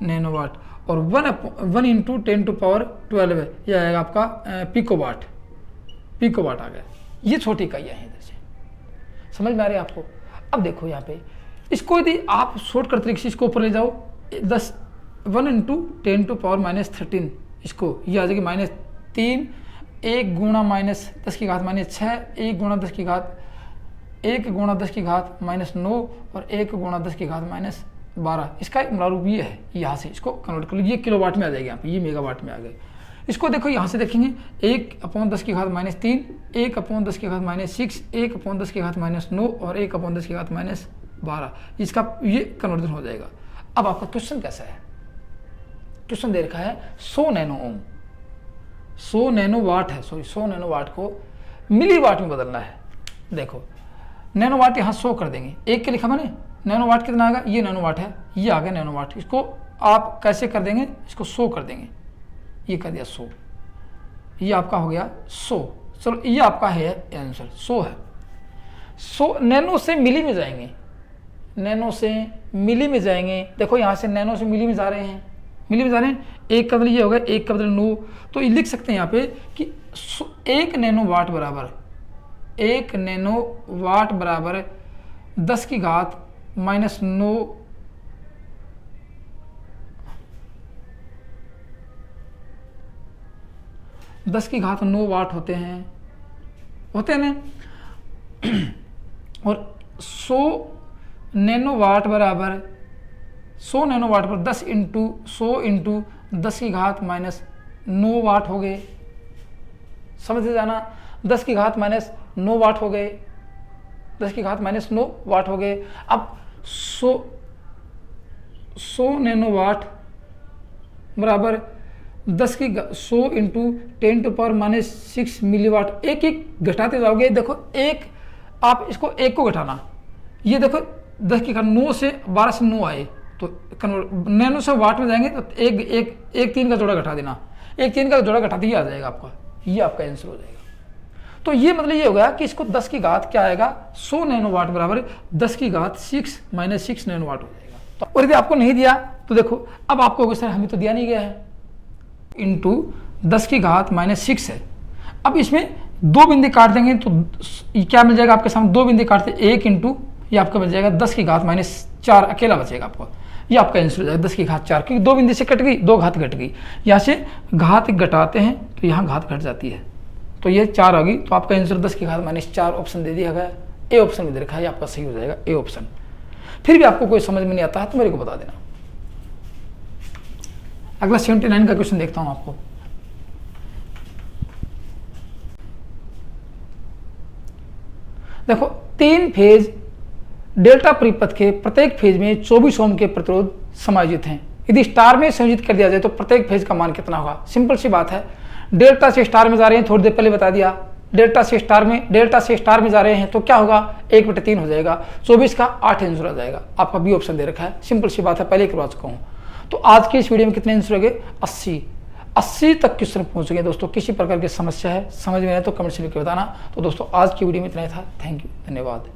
नैनोवाट। और 1 × 10 टू पावर 12, ये आएगा आपका पिकोवाट, पिकोवाट आ गया। ये छोटी इकाइयाँ हैं, इधर से समझ में आ रही है आपको? अब देखो यहाँ पे, इसको यदि आप शॉर्टकट तरीके से इसको ऊपर ले जाओ, 1 × 10 टू पावर -13, इसको ये आ जाएगी -3, 1 गुणा -10 की घात -6, 1 गुणा 10 की घात -9, और 1 गुणा 10 की घात -12। इसका एक रूप ये है, यहाँ से इसको कन्वर्ट कर लो, ये किलोवाट में आ जाएगा, यहाँ पे ये मेगावाट में आ गए। इसको देखो यहाँ से देखेंगे, 1/10 की घात -3, 1/10 की घात -6, 1/10 की घात -9, और 1/10 की घात -12, इसका ये कन्वर्जन हो जाएगा। अब आपका क्वेश्चन कैसा है, क्वेश्चन दे रखा है 100 नैनो ओम, 100 नैनो वाट है, 100 नैनो वाट को मिली वाट में बदलना है। देखो नैनो वाट यहाँ 100 कर देंगे, 1 के लिखा मैंने, नैनो वाट कितना आएगा, ये नैनो वाट है, ये आ गया नैनो वाट। इसको आप कैसे कर देंगे, इसको 100 कर देंगे, ये कर दिया 100, ये आपका हो गया 100। चलो ये आपका है आंसर, 100 है। 100 नैनो से मिली में जाएंगे, नैनो से मिली में जाएंगे। देखो यहाँ से नैनो से मिली में जा रहे हैं, मिली में जा रहे हैं, 1 का बदल ये हो गया, 1 का बदल 9, तो ये लिख सकते हैं यहाँ पे कि 1 नैनो वाट बराबर, 1 नैनो वाट बराबर 10 की घात -9, 10 की घात 9 वाट होते हैं, होते हैं ना। और 100 नैनो वाट बराबर, 100 नैनो वाट पर 10 × 100 × 10 की घात -9 वाट हो गए, समझ जाना, 10 की घात -9 वाट हो गए, 10 की घात -9 वाट हो गए। अब 100 नैनो वाट बराबर 100 × 10 टू पावर -6 मिलीवाट, एक एक घटाते जाओगे। देखो एक, आप इसको 1 को घटाना, ये देखो 10 की घात 9 से 12 से 9 आए, तो नैनो से वाट में जाएंगे तो एक 3 का जोड़ा घटा देना, 1 3 का जोड़ा घटाते ही आ जाएगा आपका, ये आपका आंसर हो जाएगा। तो ये मतलब ये हो गया कि इसको 10 की घात क्या आएगा, 100 नैनो वाट बराबर 10 की घात 6 -6 नैनो वाट हो जाएगा। तो और यदि आपको नहीं दिया तो देखो, अब आपको होगा सर हमें तो दिया नहीं गया है, इंटू 10 की घात -6 है। अब इसमें 2 बिंदु काट देंगे तो क्या मिल जाएगा आपके सामने, 2 बिंदु काटते, 1 इंटू ये आपका मिल जाएगा 10 की घात -4 अकेला बचेगा आपको, ये आपका आंसर हो जाएगा 10 की घात 4, क्योंकि 2 बिंदु से कट गई, 2 घात घट गई, यहाँ से घात घटाते हैं तो यहाँ घात घट जाती है, तो ये 4 आ गई, तो आपका आंसर 10 की घात -4 ऑप्शन दे दिया गया, ए ऑप्शन में दे रखा है, आपका सही हो जाएगा ए ऑप्शन। फिर भी आपको कोई समझ में नहीं आता है तो मेरे को बता देना। अगला 79 का क्वेश्चन देखता हूं आपको। देखो 3 फेज डेल्टा परिपथ के प्रत्येक फेज में 24 ओम के प्रतिरोध समायोजित हैं। यदि स्टार में संयोजित कर दिया जाए तो प्रत्येक फेज का मान कितना होगा? सिंपल सी बात है, डेल्टा से स्टार में जा रहे हैं, थोड़ी देर पहले बता दिया, डेल्टा से स्टार में जा रहे हैं तो क्या होगा? 1/3 हो जाएगा, 24 का 8 आंसर आ जाएगा। आपका बी ऑप्शन दे रखा है, सिंपल सी बात है, पहले करवा चुका हूं। तो आज की इस वीडियो में कितने आंसर हो गए? 80 तक क्वेश्चन पहुंच गए दोस्तों। किसी प्रकार की समस्या है, समझ में आए तो कमेंट से लिख के बताना। तो दोस्तों आज की वीडियो में इतना ही था। थैंक यू, धन्यवाद।